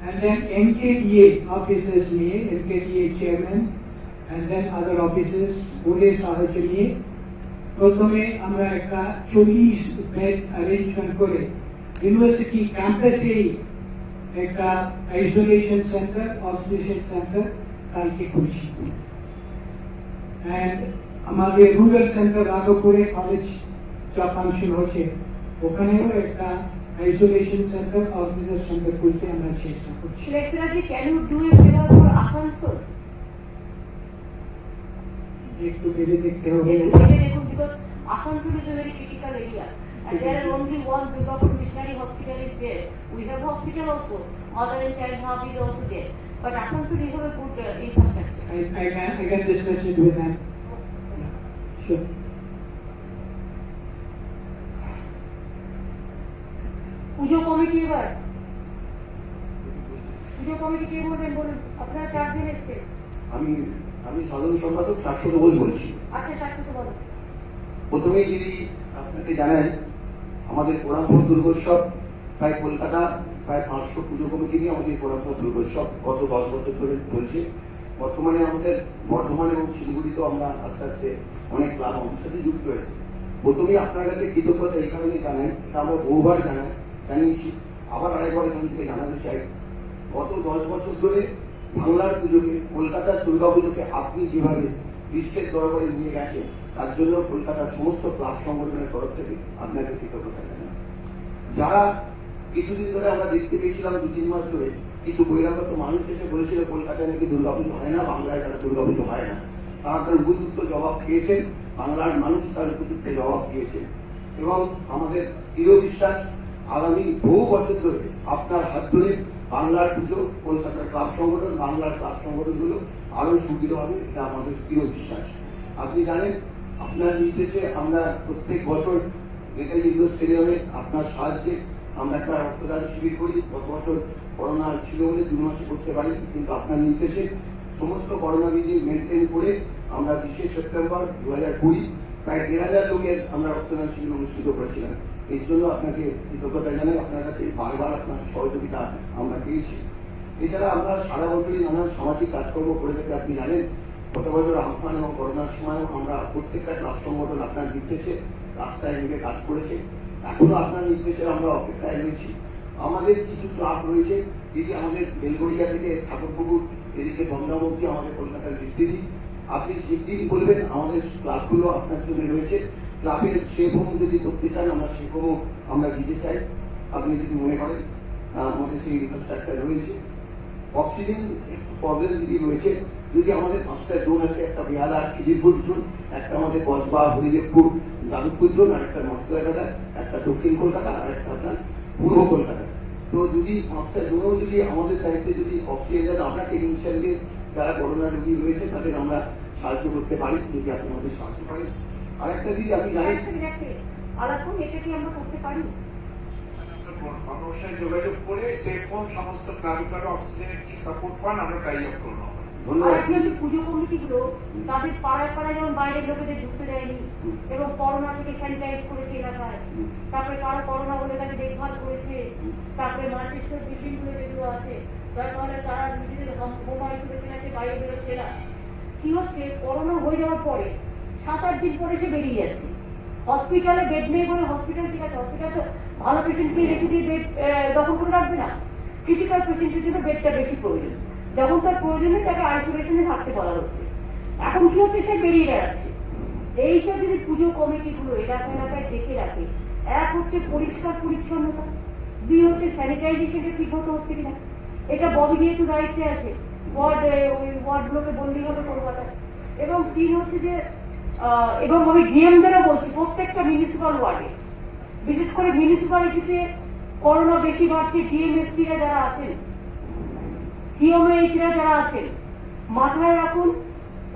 and then NKDA officers নিয়ে, NKDA chairman and then other officers ওদের সাহায্য নিয়ে প্রথমে আমরা একটা 40 বেড অ্যারেঞ্জমেন্ট করে ইউনিভার্সিটি ক্যাম্পাসে একটা আইসোলেশন সেন্টার, অক্সিজেন সেন্টার কালকে খুলছি। and আমাদের রুরাল সেন্টার রাঘবপুরে কলেজ যা ফাংশন হচ্ছে ওখানেও একটা আইসোলেশন সেন্টার, অক্সিজেন সেন্টার খুলতে আমরা চেষ্টা করছি। ফেলিক্সরাজি, can you do a favour for Asansol? একটু ভেবে দেখতে হবে। ভেবে দেখুন, because Asansol is a very critical area and there are only one Durgapur Missionary Hospital is there. We have hospital also, mother and child hub is also there, but Asansol you have a good infrastructure. I can discuss it with them. Yeah, sure. Puja committee, এবার পুজো committee কে বলবেন বলুন, আপনারা 4 দিন এসছে। আমি সাধারণ সম্পাদক শাশ্বত বোস বলছি। আচ্ছা, শাশ্বত বলো। প্রথমেই যদি আপনাকে জানাই, আমাদের পোড়ামপুর দুর্গোৎসব প্রায় কলকাতা প্রায় 500 পুজো কমিটি নিয়ে আমাদের পোড়ামপুর দুর্গোৎসব গত 10 বছর ধরে চলছে। বর্তমানে আমাদের বর্ধমান এবং শিলিগুড়িতেও আমরা আস্তে আস্তে অনেক ক্লাব আমাদের সাথে যুক্ত হয়েছে। প্রথমেই আপনার কাছে কৃতজ্ঞতা এই কারণে জানাই, এটা আমরা বহুবার জানিয়েছি, আবার আরেকবার এখান থেকে জানাতে চাই। গত 10 বছর ধরে বাংলার পুজোকে, কলকাতার দুর্গাপুজোকে আপনি যেভাবে বিশ্বের দরবারে নিয়ে গেছেন, তার জন্য কলকাতার সমস্ত ক্লাব সংগঠনের তরফ থেকে আপনাকে কৃতজ্ঞতা জানাই। যারা কিছুদিন ধরে আমরা দেখতে পেয়েছিলাম 2-3 মাস ধরে কিছু বহিরাগত মানুষ এসে বলেছিল কলকাতায় নাকি দুর্গাপুজো হয় না, বাংলায় যারা দুর্গাপুজো হয় না, তারা তার উপযুক্ত জবাব পেয়েছেন, বাংলার মানুষ তার উপযুক্ত জবাব দিয়েছেন। এবং আমাদের দৃঢ় বিশ্বাস আগামী বহু বছর ধরে আপনার হাত ধরে বাংলার পুজো, কলকাতার ক্লাব সংগঠন, বাংলার ক্লাব সংগঠনগুলো আরো সুদৃঢ় হবে, এটা আমাদের দৃঢ় বিশ্বাস। আপনি জানেন, আপনার নির্দেশে আমরা প্রত্যেক বছর নেতাজি ইন্ডোর স্টেডিয়ামে আপনার সাহায্যে আমরা একটা রক্তদান শিবির করি। গত বছর করোনা ছিল বলে 2 মাসে করতে পারি, কিন্তু আপনার নির্দেশে সমস্ত করোনা বিধি মেনটেন করে আমরা 20 সেপ্টেম্বর 2020 প্রায় 1,500 লোকের আমরা রক্তদান শিবির অনুষ্ঠিত করেছিলাম। এর জন্য আপনাকে কৃতজ্ঞতা জানাই, আপনার কাছে বারবার আপনার সহযোগিতা আমরা পেয়েছি। এছাড়া আমরা সারা বছরই নানান সামাজিক কাজকর্ম করে থাকি। আপনি জানেন, গত বছর আমফান এবং করোনার সময় আমরা প্রত্যেকটা ক্লাব সংগঠন আপনার নির্দেশে রাস্তায় নেমে কাজ করেছে। এখনো আপনার নির্দেশে আমরা অপেক্ষায় রয়েছি। আমাদের কিছু ক্লাব রয়েছে, যদি আমাদের বেলগড়িয়া থেকে ঠাকুরপুকুর এদিকে দমদম অব্দি আমাদের কলকাতার বিস্তৃতি, আপনি যেদিন বলবেন আমাদের ক্লাবগুলো আপনার জন্য রয়েছে। ক্লাবের সেভ হোম যদি করতে চান, আমরা সেভ হোমও আমরা দিতে চাই, আপনি যদি মনে করেন আমাদের সেই ইনফ্রাস্ট্রাকচার রয়েছে। অক্সিজেন একটু প্রবলেম যদি রয়েছে, যদি আমাদের 5টা জোন আছে, একটা বেহালা খিদিরপুর জোন, একটা আমাদের কসবা হরিদেবপুর যাদবপুর জোন, আর একটা নর্থ কলকাতা, একটা দক্ষিণ কলকাতা, আর একটা আপনার পূর্ব কলকাতা। তো যদি 5টা জোনেও যদি আমাদের দায়িত্বে যদি অক্সিজেন আমরা টেকনিশিয়ানদের যারা করোনা রোগী রয়েছে তাদের আমরা সাহায্য করতে পারি, যদি আপনি আমাদের সাহায্য করেন। আর একটা দিদি আপনি জানেন, আলাদা এটা কি আমরা করতে পারি? মানুষের যোগাযোগ করে সেফ হোম সমস্ত ক্লাবিকার অক্সিজেনের কি সাপোর্ট পান আমরা টাই আপ করবো। ধন্যবাদ। পুজো কমিটিগুলো তাদের পাড়ায় পাড়ায় যেমন বাইরের লোকেদের ঢুকতে দেয়নি এবং করোনা থেকে স্যানিটাইজ করেছে এলাকায়, তারপরে কারো করোনা হলে তাকে দেখভাল করেছে, তারপরে মাল্টিস্টোর বিল্ডিং গুলো যেগুলো আছে যার ফলে তারা নিজেদের হোম আইসোলেশন আছে, বাইরে বেরোচ্ছে না। কি হচ্ছে, করোনা হয়ে যাওয়ার পরে 7-8 দিন পরে সে বেরিয়ে যাচ্ছে। হসপিটালে বেড নেই বলে হসপিটাল, ঠিক আছে হসপিটাল তো ভালো পেশেন্টকে রেখে দিয়ে বেড দখল করে রাখবে না, ক্রিটিক্যাল পেশেন্টের জন্য বেডটা বেশি প্রয়োজন। যখন তার প্রয়োজনে তাকে আইসোলেশনে থাকতে বলা হচ্ছে, এখন কি হচ্ছে, সে বেরিয়ে বেড়াচ্ছে। এইটা যদি পুজো কমিটিগুলো এলাকায় দেখে রাখে, এক হচ্ছে পরিষ্কার পরিচ্ছন্নতা, 2 হচ্ছে স্যানিটাইজেশনটা ঠিক মতো হচ্ছে কিনা, এটা ববি যেহেতু দায়িত্বে আছে, ওয়ার্ডগুলোকে বললেই হবে কলকাতায়। এবং 3 হচ্ছে যে, এবং আমি ডিএমদেরও বলছি, প্রত্যেকটা মিউনিসিপাল ওয়ার্ডে, বিশেষ করে মিউনিসিপালিটিতে করোনা বেশি বাড়ছে, ডিএমএসপিরা যারা আছেন, সিওমএইচরা যারা আছেন, মাথায় রাখুন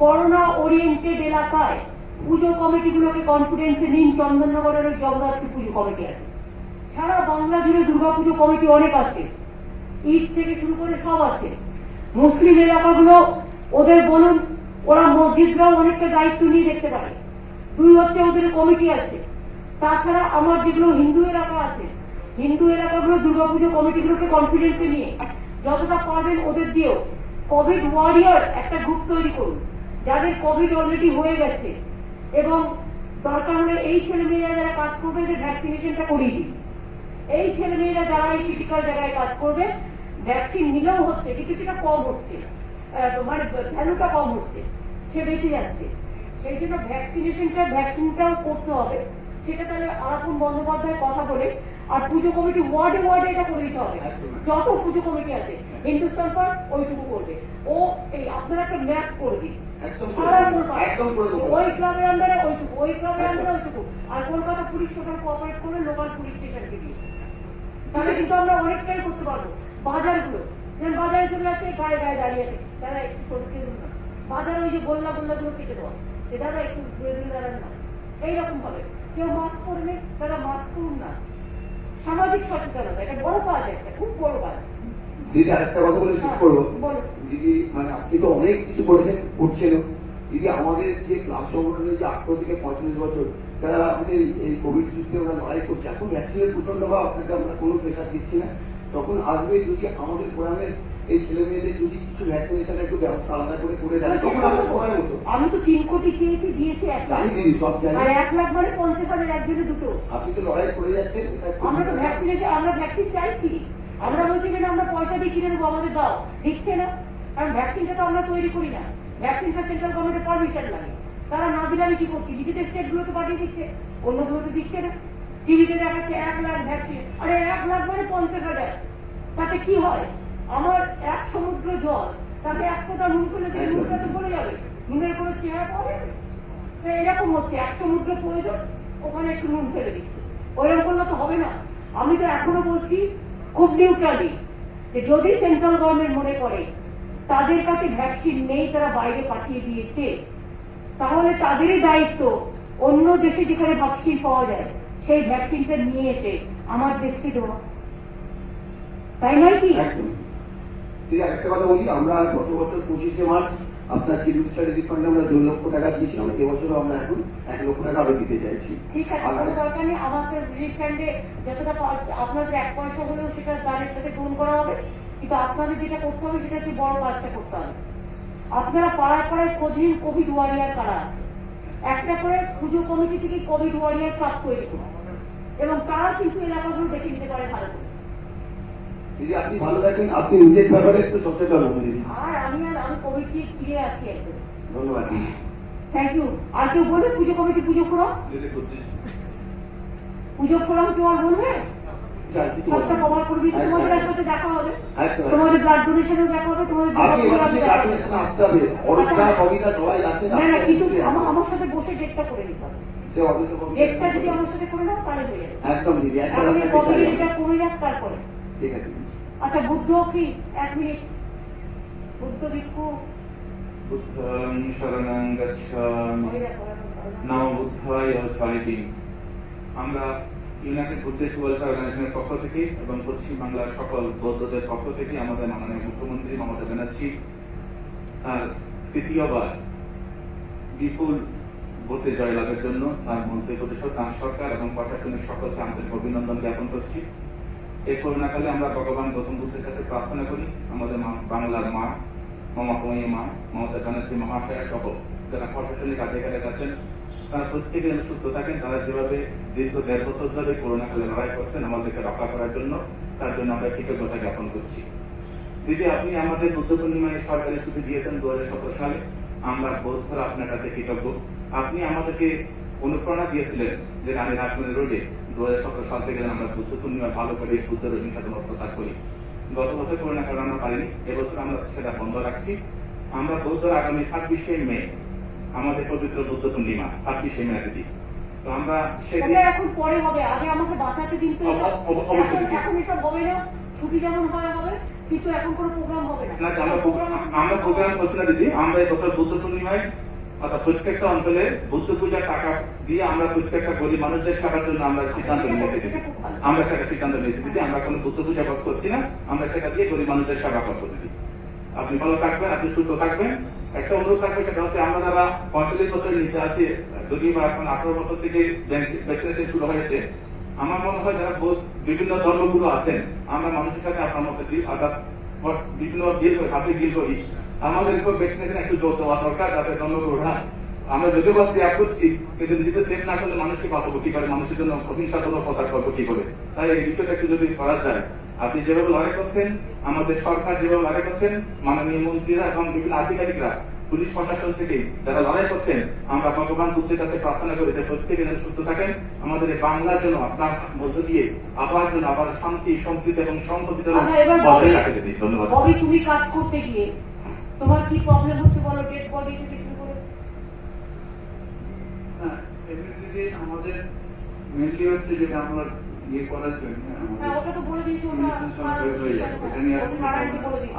করোনা ওরিয়েন্টেড এলাকায় পুজো কমিটিগুলোকে কনফিডেন্সে নিন। চন্দননগরের ওই জগদ্ধাত্রী পুজো কমিটি আছে, সারা বাংলা জুড়ে দুর্গাপুজো কমিটি অনেক আছে, ঈদ থেকে শুরু করে সব আছে। মুসলিম এলাকাগুলো ওদের বলুন, ওরা মসজিদরাও অনেকটা দায়িত্ব নিয়ে দেখতে পারে। 2 হচ্ছে ওদের কমিটি আছে। তাছাড়া আমার যেগুলো হিন্দু এলাকা আছে, হিন্দু এলাকাগুলো দুর্গাপুজো কমিটিগুলোকে কনফিডেন্সে নিয়ে যতটা পারবেন ওদের দিয়েও কোভিড ওয়ারিয়র একটা গ্রুপ তৈরি করুন, যাদের কোভিড অলরেডি হয়ে গেছে, এবং দরকার হলে এই ছেলেমেয়েরা যারা কাজ করবে এদের ভ্যাকসিনেশনটা করিয়ে দিন। এই ছেলেমেয়েরা যারা এই ক্রিটিক্যাল জায়গায় কাজ করবে, ভ্যাকসিন নিলেও হচ্ছে কিন্তু সেটা কম হচ্ছে, মানে ভ্যালুটা কম হচ্ছে, সে বেঁচে যাচ্ছে। সেই জন্য ভ্যাকসিনটাও করতে হবে। সেটা তাহলে আলাপন বন্দ্যোপাধ্যায় কথা বলে, আর পুজো কমিটি ওয়ার্ডে ওয়ার্ডে এটা করে দিতে হবে। যত পুজো কমিটি আছে হিন্দুস্তান পার্ক ওইটুকু করবে, ও এই আপনারা একটা ম্যাপ করে দিন, ওই ক্লাবের আন্ডারে ওইটুকু, ওই ক্লাবের আন্ডারে ওইটুকু, আর কলকাতা পুলিশ টোটাল কোঅপারেট করবে লোকাল পুলিশ স্টেশনকে দিয়ে, তাহলে কিন্তু আমরা অনেকটাই করতে পারবো। বাজারগুলো যেমন বাজারে চলে আছে, গায়ে গায়ে দাঁড়িয়ে আছে, তারা একটু সরকে না, বাজার ওই যে গোল্লাগুলো কেটে দেওয়া, যে দাদা একটু ঘুরে ঘুরে দাঁড়ান না, এইরকম ভাবে। কেউ মাস্ক পরবে, তারা মাস্ক করুন না। সামাজিক সচেতনতা এটা বড় কাজ, একটা খুব বড় কাজ। দিদি আরেকটা কথা বলে শেষ করবো। দিদি মানে আপনি তো অনেক কিছু করেছেন, করছেন দিদি। আমাদের যে ক্লাব সংগঠনের যে 18 থেকে 45 বছর যারা আমাদের এই কোভিড যুদ্ধে ওরা লড়াই করছে, এখন ভ্যাকসিনের প্রচন্ড বা আপনাকে আমরা কোনো প্রেশার দিচ্ছি না। তখন আসবে যদি আমাদের প্রোগ্রামের এই ছেলে মেয়েদের যদি কিছু ভ্যাকসিনেশন একটু ব্যবস্থা আলাদা করে করে দেন, তখন আমরা সময় মতো। আমি তো 3 কোটি চেয়েছি, দিয়েছি 1 লাখ। জানি দিদি, সব জানি। আর 1 লাখ মানে 50,000 একজনে দুটো। আপনি তো লড়াই করে যাচ্ছেন। আমরা তো ভ্যাকসিনেশন, আমরা ভ্যাকসিন চাইছি। আমরা বলছি যে না, আমরা পয়সা দিয়ে কিনে নেবো, আমাদের দাও, দিচ্ছে না। কারণ ভ্যাকসিনটা তো আমরা তৈরি করি না, ভ্যাকসিনটা সেন্ট্রাল গভর্নমেন্টের পারমিশন লাগে। তারা না দিলে আমি কি করছি, নিজেদের স্টেট গুলোতে পাঠিয়ে দিচ্ছে, অন্যগুলোতে দিচ্ছে না। টিভিতে দেখাচ্ছে 1 লাখ ভ্যাকসিন, আরে 1 লাখ মানে 50,000। তাতে কি হয়? আমার 1 সমুদ্র জল, তাতে 1 ফোঁটা নুন ফেলে দিয়ে নুনটা তো পড়ে যাবে, নুনের কোনো চেহারা পাওয়া যাবে। তো এরকম হচ্ছে, 1 সমুদ্র প্রয়োজন, ওখানে একটু নুন ফেলে দিচ্ছে। ওইরকম করলে তো হবে না। আমি তো এখনো বলছি খুব নিউট্রালি, যে যদি সেন্ট্রাল গভর্নমেন্ট মনে করে তাদের কাছে ভ্যাকসিন নেই, তারা বাইরে পাঠিয়ে দিয়েছে, তাহলে তাদেরই দায়িত্ব অন্য দেশে যেখানে ভ্যাকসিন পাওয়া যায় সেই ভ্যাকসিনটা নিয়ে এসে আমার দেশকে দেওয়া, তাই নয় কি? একদম। ঠিক আছে, একটা কথা বলি, আমরা গত বছর 25শে মার্চ আপনার চিফ মিনিস্টার রিলিফ ফান্ডে আমরা 2 লক্ষ টাকা দিয়েছিলাম, এবছরও আমরা এখন 1 লক্ষ টাকা আরো দিতে চাইছি। ঠিক আছে, কোনো দরকার নেই। আমাদের রিলিফ ফান্ডে যতটা আপনাদের 1 পয়সা হলেও সেটা দানের সাথে গ্রহণ করা হবে, কিন্তু আপনাদের যেটা করতে হবে সেটা হচ্ছে বড় কাজটা করতে হবে। আপনারা পাড়ায় পাড়ায় খোঁজ নিন কোভিড ওয়ারিয়ার কারা আছে, একটা করে পুজো কমিটি থেকে কোভিড ওয়ারিয়ার ক্লাব তৈরি করুন, এবং তারা কিন্তু এলাকাগুলো দেখে নিতে পারে ভালো করে। দিদি আপনি ভালো থাকেন, আপনি নিজের ব্যাপারে একটু সচেতন হন দিদি। আর আমি কোভিড দিয়ে ফিরে আছি একদম। ধন্যবাদ দিদি। Thank you. আর কেউ বলবে পুজো কমিটি পুজো করো, পুজো করো, কেউ আর বলবে? সবটা কভার করে দিচ্ছি, তোমাদের সাথে দেখা হবে, তোমাদের ব্লাড ডোনেশনেও দেখা হবে, তোমাদের আসতে হবে। অরুণা কবিতা সবাই আছে না না, কিছু আমার সাথে বসে ডেটটা করে নিতে হবে। সে অরুণা ডেটটা যদি আমার সাথে করে নাও তাহলে হয়ে যাবে। একদম দিদি, একবার এখন আপনাকে চাই। এটা কমে যাক তারপরে। ঠিক আছে। আচ্ছা, বুদ্ধ কি 1 মিনিট, বুদ্ধ ভিক্ষু বুদ্ধং শরণং গচ্ছামি নমো বুদ্ধায় 6 দিন। আমরা ইউনাইটেড বুদ্ধিস্ট ওয়েলফেয়ার অর্গানাইজেশনের পক্ষ থেকে এবং পশ্চিম বাংলার সকল বৌদ্ধদের পক্ষ থেকে আমাদের মাননীয় মুখ্যমন্ত্রী মমতা ব্যানার্জি তার 3য়বার বিপুল ভোটে জয়লাভের জন্য তার মন্ত্রী পরিষদ, তার সরকার এবং প্রশাসনিক সকলকে আন্তরিক অভিনন্দন জ্ঞাপন করছি। এই করোনাকালে আমরা ভগবান গৌতম বুদ্ধের কাছে প্রার্থনা করি আমাদের বাংলার মা, মমতাময়ী মা মমতা ব্যানার্জি মহাশয়া সহ যারা প্রশাসনিক আধিকারিক আছেন, তারা প্রত্যেকে যেন সুস্থ থাকেন। তারা যেভাবে দীর্ঘ 1.5 বছর ধরে করোনাকালে লড়াই করছেন আমাদেরকে রক্ষা করার জন্য, তার জন্য আমরা কৃতজ্ঞতা জ্ঞাপন করছি। দিদি, আপনি আমাদের বুদ্ধ পূর্ণিমায় সরকারি ছুটি দিয়েছেন 2017 সালে, আমরা বৌদ্ধরা আপনার কাছে কৃতজ্ঞ। আপনি আমাদেরকে অনুপ্রেরণা দিয়েছিলেন যে আমি রাজমহল রোডে 2017 সাল থেকে আমরা বুদ্ধ পূর্ণিমা ভালো করে বুদ্ধ রবি সাধনা প্রচার করি। গত বছর করোনা কারণে আমরা পারিনি, এবছর আমরা সেটা বন্ধ রাখছি। আমরা বৌদ্ধরা আগামী 26শে মে আমাদের পবিত্র বুদ্ধ পূর্ণিমা, 26শে মে দিদি, তো আমরা সেদিন এখন পরে হবে, আগে আমাকে বাঁচাতে দিন তো। এখন এসব হবে না, ছুটি যেমন হয় হবে, কিন্তু এখন কোনো প্রোগ্রাম হবে না। আমরা প্রোগ্রাম করছি না দিদি। আমরা এবছর বুদ্ধ পূর্ণিমায় অর্থাৎ প্রত্যেকটা অঞ্চলে বুদ্ধ পূজার টাকা দিয়ে আমরা প্রত্যেকটা গরিব মানুষদের সেবার জন্য আমরা সিদ্ধান্ত নিয়েছি দিদি। আমরা সেটা সিদ্ধান্ত নিয়েছি দিদি, আমরা কোনো বুদ্ধ পূজা করছি না, আমরা সেটা দিয়ে গরিব মানুষদের সেবা করবো দিদি। আপনি ভালো থাকবেন, আপনি সুস্থ থাকবেন। একটা অনুরোধ থাকবে, সেটা হচ্ছে আমরা যারা 45 বছরের নিচে আছি, যদি বা এখন 18 বছর থেকে ভ্যাকসিনেশন শুরু হয়েছে, আমার মনে হয় যারা বিভিন্ন ধর্মগুলো আছেন, আমরা মানুষের সাথে আপনার মতো অর্থাৎ বিভিন্ন ডিল করি, সাথে ডিল করি, আমাদের উপর ভ্যাকসিনেশন একটু জোর দেওয়া দরকার, যাতে ধর্মগুলোরা আমরা যদিও বা ত্যাগ করছি, কিন্তু নিজেদের সেফ না করলে মানুষকে বাঁচাবো কি করে, মানুষের জন্য অহিংসাত্মক প্রচার করবো কি করে। তাই এই বিষয়টা একটু যদি করা যায়, আপনি যেভাবে লড়াই করছেন, আমাদের সরকার যেভাবে লড়াই করছেন, মাননীয় মন্ত্রীরা এবং বিভিন্ন আধিকারিকরা, পুলিশ প্রশাসন থেকে যারা লড়াই করছেন, আমরা ভগবান বুদ্ধের কাছে প্রার্থনা করি যে প্রত্যেকে যেন সুস্থ থাকেন, আমাদের এই বাংলার জন্য আপনার মধ্য দিয়ে আবার শান্তি, সম্প্রীতি এবং সম্পত্তি বজায় রাখতে দিই। ধন্যবাদ। ববি, তুমি কাজ করতে গিয়ে তোমার কি প্রবলেম হচ্ছে বলো, ডেড বডি থেকে শুরু করে। এমনিতে আমাদের মেনলি হচ্ছে যেটা আমরা করার জন্য ওটা তো বলে দিয়েছি,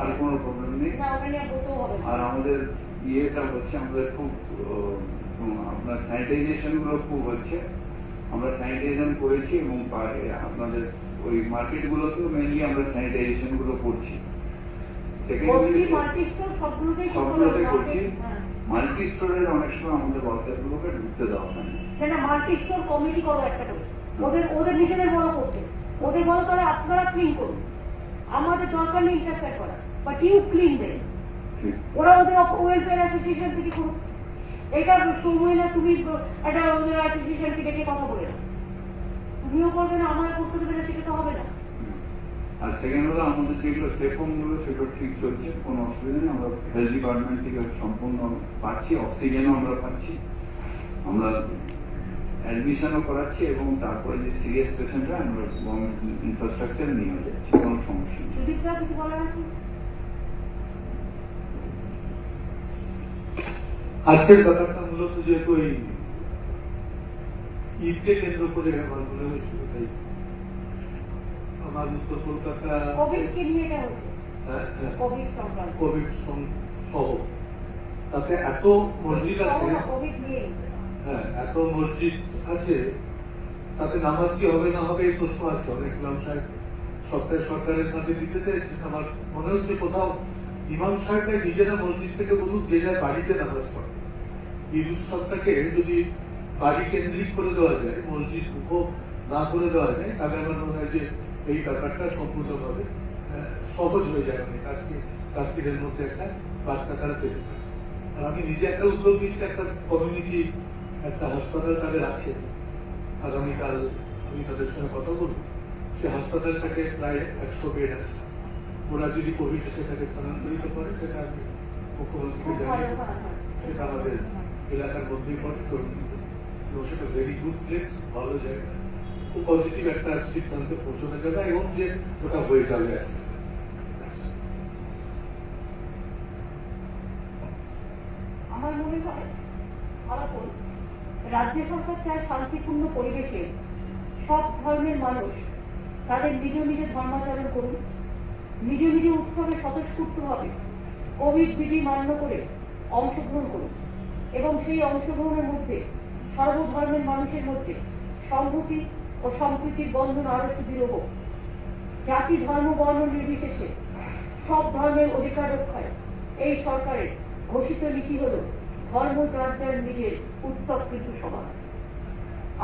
আর কোনো প্রবলেম নেই। আর আমাদের ইয়েটা হচ্ছে আমাদের খুব আপনার স্যানিটাইজেশন গুলো খুব হচ্ছে, আমরা স্যানিটাইজেশন করেছি এবং আপনাদের ওই মার্কেট গুলোতেও মেনলি আমরা স্যানিটাইজেশন গুলো করছি। সবগুলোতে করছি। মাল্টি স্টোরের অনেক সময় আমাদের ওয়ার্কারগুলোকে ঢুকতে দেওয়া হয় না। মাল্টি স্টোর কমিটি করো একটা করে, ওদের নিজেদের বড় করতে, ওদের বলো তাহলে আপনারা ক্লিন করুন, আমাদের দরকার নেই ইন্টারফেয়ার করা, বাট ইউ ক্লিন দেন। ওরা ওদের ওয়েলফেয়ার অ্যাসোসিয়েশন থেকে করুক। এটা সময় না তুমি একটা ওদের অ্যাসোসিয়েশনকে ডেকে কথা বলে না, তুমিও করবে না, আমার করতে দেবে না, সেটা তো হবে না। আর সেকেন্ড হলো আমাদের যেগুলো সেফ হোমগুলো সেগুলো ঠিক চলছে, কোনো অসুবিধা নেই। আমরা হেলথ ডিপার্টমেন্ট থেকে সম্পূর্ণ পাচ্ছি, অক্সিজেনও আমরা পাচ্ছি, আমরা অ্যাডমিশনও করাচ্ছি এবং তারপরে যে সিরিয়াস পেশেন্টরা আমরা গভর্নমেন্ট ইনফ্রাস্ট্রাকচার নিয়ে যাচ্ছি, কোনো সমস্যা নেই। সুদীপরা কিছু বলার আছে? আজকের ব্যাপারটা মূলত যেহেতু এই ঈদকে কেন্দ্র করে আমার মনে হয়েছিল, তাই আমার উত্তর কলকাতা কোভিডকে নিয়ে এটা হচ্ছে, হ্যাঁ, হ্যাঁ, কোভিড সংক্রান্ত, কোভিড সহ তাতে এত মসজিদ আছে, কোভিড নিয়ে হ্যাঁ এত মসজিদ আছে, তাতে নামাজ কি হবে না হবে এই প্রশ্ন আছে। অনেক ইমাম সাহেব সরকারের কাছে দিতে চাইছেন। আমার মনে হচ্ছে কোথাও ইমাম সাহেবরা নিজেরা মসজিদ থেকে বলুক যে যায় বাড়িতে নামাজ পড়ে। ঈদ উৎসবটাকে যদি বাড়ি কেন্দ্রিক করে দেওয়া যায়, মসজিদ মুখ না করে দেওয়া যায়, তাহলে আমার মনে হয় যে এই ব্যাপারটা সম্পূর্ণভাবে সহজ হয়ে যায়। অনেক আজকে রাত্রির মধ্যে একটা বার্তা তারা পেতে পারে। আর আমি নিজে একটা উদ্যোগ নিচ্ছি, একটা কমিউনিটি একটা হাসপাতাল তাদের আছে, আগামীকাল আমি তাদের সঙ্গে কথা বলবো। সে হাসপাতালটাকে প্রায় 100 বেড আছে, ওরা যদি কোভিড সেটাকে স্থানান্তরিত করে সেটা আমি মুখ্যমন্ত্রীকে জানিয়ে দেবো। সেটা আমাদের এলাকার মধ্যেই পড়ে, চর্মিতে, এবং সেটা ভেরি গুড প্লেস, ভালো জায়গা, খুব পজিটিভ একটা সিদ্ধান্তে পৌঁছানো যাবে এবং যে ওটা হয়ে যাবে আজকে। আমার মনে হয় ফলাফল রাজ্য সরকার চায় শান্তিপূর্ণ পরিবেশে সব ধর্মের মানুষ তাদের নিজ নিজ ধর্মাচরণ করুন, নিজ নিজ উৎসবে স্বতঃস্ফূর্তভাবে কোভিড বিধি মান্য করে অংশগ্রহণ করুন এবং সেই অংশগ্রহণের মধ্যে সর্বধর্মের মানুষের মধ্যে সংহতি ও সম্প্রীতির বন্ধন আরো সুদৃঢ় হোক। জাতি ধর্ম বর্ণ নির্বিশেষে সব ধর্মের অধিকার রক্ষায় এই সরকারের ঘোষিত নীতি হল ধর্ম যার যার নিজের, উৎসব কিন্তু সবার।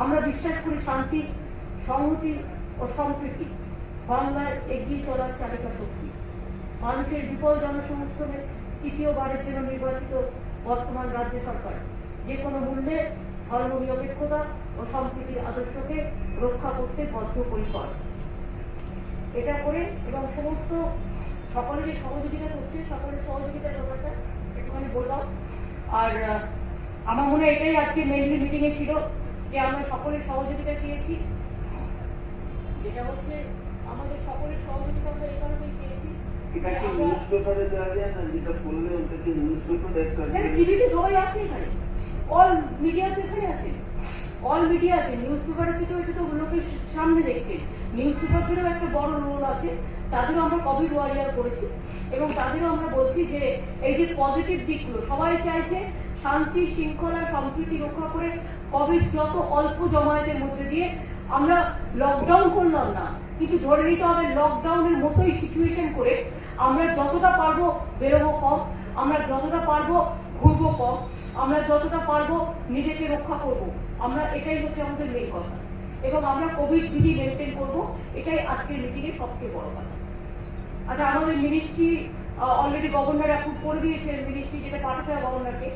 আমরা বিশ্বাস করি শান্তি, সংহতি ও সম্প্রীতি বাংলার এগিয়ে চলার চালিকা শক্তি। মানুষের বিপুল জনসমর্থনে তৃতীয়বারের জন্য নির্বাচিত বর্তমান রাজ্য সরকার যে কোনো মূল্যে ধর্ম নিরপেক্ষতা ও সম্প্রীতির আদর্শকে রক্ষা করতে বদ্ধপরিকর। এটা করে এবং সমস্ত সকলে যে সহযোগিতা করছে, সকলের সহযোগিতার ব্যাপারটা একটুখানি বললাম। আর আমার মনে হয় এটাই আজকে মেইনলি মিটিং এ ছিল, যে আমরা সকলের সহযোগিতা চেয়েছি, যেটা হচ্ছে আমাদের সকলের সহযোগিতা আমরা এই কারণেই চেয়েছি। এটা কি নিউজ পেপারে দেওয়া যায় না? যেটা বললে ওটাকে নিউজ পেপার একটা টিভিতে সবাই আছে, এখানে অল মিডিয়া তো এখানে আছে, অল মিডিয়া আছে। নিউজ পেপারের থেকেও এটা তো লোকের সামনে দেখছে, নিউজ পেপারদেরও একটা বড় রোল আছে। তাদেরও আমরা কোভিড ওয়ারিয়ার করেছি এবং তাদেরও আমরা বলছি যে এই যে পজিটিভ দিকগুলো, সবাই চাইছে শান্তি শৃঙ্খলা সম্প্রীতি রক্ষা করে কোভিড যত অল্প জমায়েতের মধ্যে দিয়ে আমরা লকডাউন করলাম না, কিন্তু ধরে নিতে হবে লকডাউনের মতোই সিচুয়েশন করে আমরা যতটা পারবো বেরোবো কম, আমরা যতটা পারবো ঘুরবো কম, আমরা যতটা পারবো নিজেকে রক্ষা করব। আমরা এটাই হচ্ছে আমাদের মেন কথা এবং আমরা কোভিড বিধি মেনটেন করবো, এটাই আজকের মিটিং এর সবচেয়ে বড় কথা। আচ্ছা, আমাদের মিনিস্ট্রি অলরেডি গভর্নর অ্যাপ্রুভ করে দিয়েছে, মিনিস্ট্রি যেটা পাঠাতে হয় গভর্নরকে,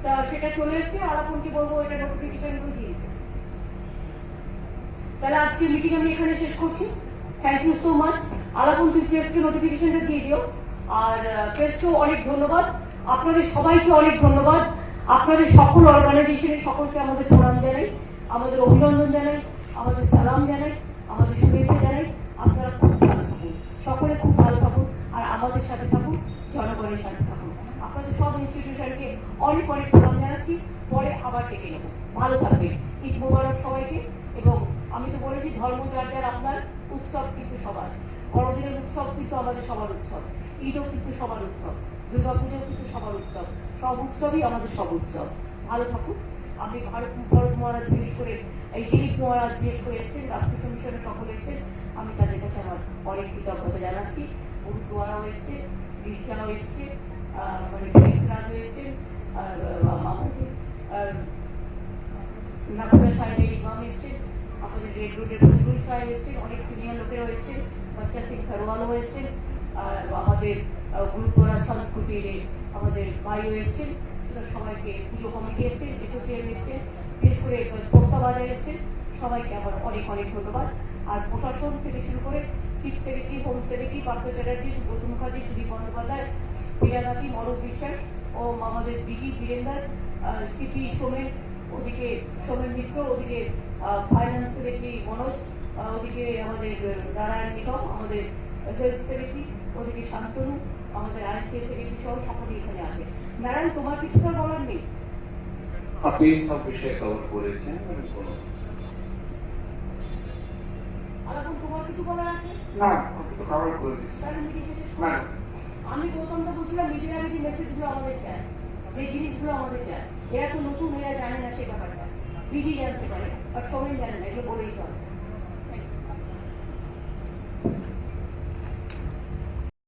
তা সেটা চলে এসছে। আর আপনাকে বলবো এটা নোটিফিকেশন করে দিয়ে দিতে। তাহলে আজকে মিটিং আমি এখানে শেষ করছি। Thank you so much. Alapan তুই প্রেসকে নোটিফিকেশনটা দিয়ে দিও। আর প্রেসকেও অনেক ধন্যবাদ, আপনাদের সবাইকে অনেক ধন্যবাদ, আপনাদের সকল অর্গানাইজেশনের সকলকে আমাদের প্রণাম জানাই, আমাদের অভিনন্দন জানাই, আমাদের সালাম জানাই, আমাদের শুভেচ্ছা জানাই। আপনারা খুব ভালো থাকুন, সকলে খুব ভালো থাকুন, আর আমাদের সাথে থাকুন, জনগণের সাথে থাকুন। আপনাদের সব ইনস্টিটিউশনকে অনেক অনেক প্রণাম জানাচ্ছি। পরে আবার ডেকে নেব। ভালো থাকবেন। ঈদ মোবারক সবাইকে। এবং আমি তো বলেছি ধর্ম যার যার আপনার, উৎসব কিন্তু সবার। বড়দিনের উৎসব কিন্তু আমাদের সবার উৎসব, ঈদও কিন্তু সবার উৎসব, দুর্গাপুজোও কিন্তু সবার উৎসব, সব উৎসবই আমাদের সব উৎসব। ভালো থাকুন। আমি ভরত মহারাজ বিশেষ করে, এই দিলীপ মহারাজ বিশেষ করে এসেছেন, রামকৃষ্ণ মিশনের সকলে এসেছেন, আমি তাদের কাছে আমার অনেক কৃতজ্ঞতা জানাচ্ছি। গুরুদুয়ারাও এসছে, গির্জাও এসছে, মানে ফিনিক্স রাজও এসছেন, আমাদের নাকুদা সাহেবের ইমাম এসছেন, আমাদের রেড রোডের নজরুল সাহেব এসছেন, অনেক সিনিয়র লোকেরাও এসছেন, বাচ্চা সিং সরওয়ালও এসছেন, আমাদের গুরুদ্বারা সন্ত কুটিরে আমাদের ভাইও এসছেন, সুতরাং সবাইকে, পুজো কমিটি এসছেন, এসোসিয়েশন এসছেন, বিশেষ করে পোস্তাবাজার এসছেন, সবাইকে আবার অনেক অনেক ধন্যবাদ। আর প্রশাসন থেকে শুরু করে chief secretary, home secretary, Partha Chatterjee, Subrata Mukherjee, Sudip Bandyopadhyay, প্রিয়াদাতি, মরক বিশ্বাস ও আমাদের ডিজি বীরেন্দার, সিপি সোমেন, ওদিকে সোমেন মিত্র, ওদিকে ফাইন্যান্স সেক্রেটারি মনোজ, ওদিকে আমাদের নারায়ণ নিগম, আমাদের হেলথ সেক্রেটারি, ওদিকে শান্তনু, আমাদের আইসিএস সেক্রেটারি সহ সকলেই এখানে আছে। নারায়ণ, তোমার কিছু তো বলার নেই? আপনি সব বিষয়ে কভার করেছেন। আলাপন, তোমার কিছু বলার আছে? না, আপনি তো কভার করে দিচ্ছেন। তাহলে মিটিংটা শেষ করো। না, আমি গৌতমটা বলছিলাম, মিডিয়ার যে মেসেজগুলো আমাদের চায়, যে জিনিসগুলো আমাদের চায়, এরা তো নতুন, এরা জানে না সে ব্যাপারটা। বিজি জানতে পারে, আর সবাই জানে না, এগুলো বলেই হবে।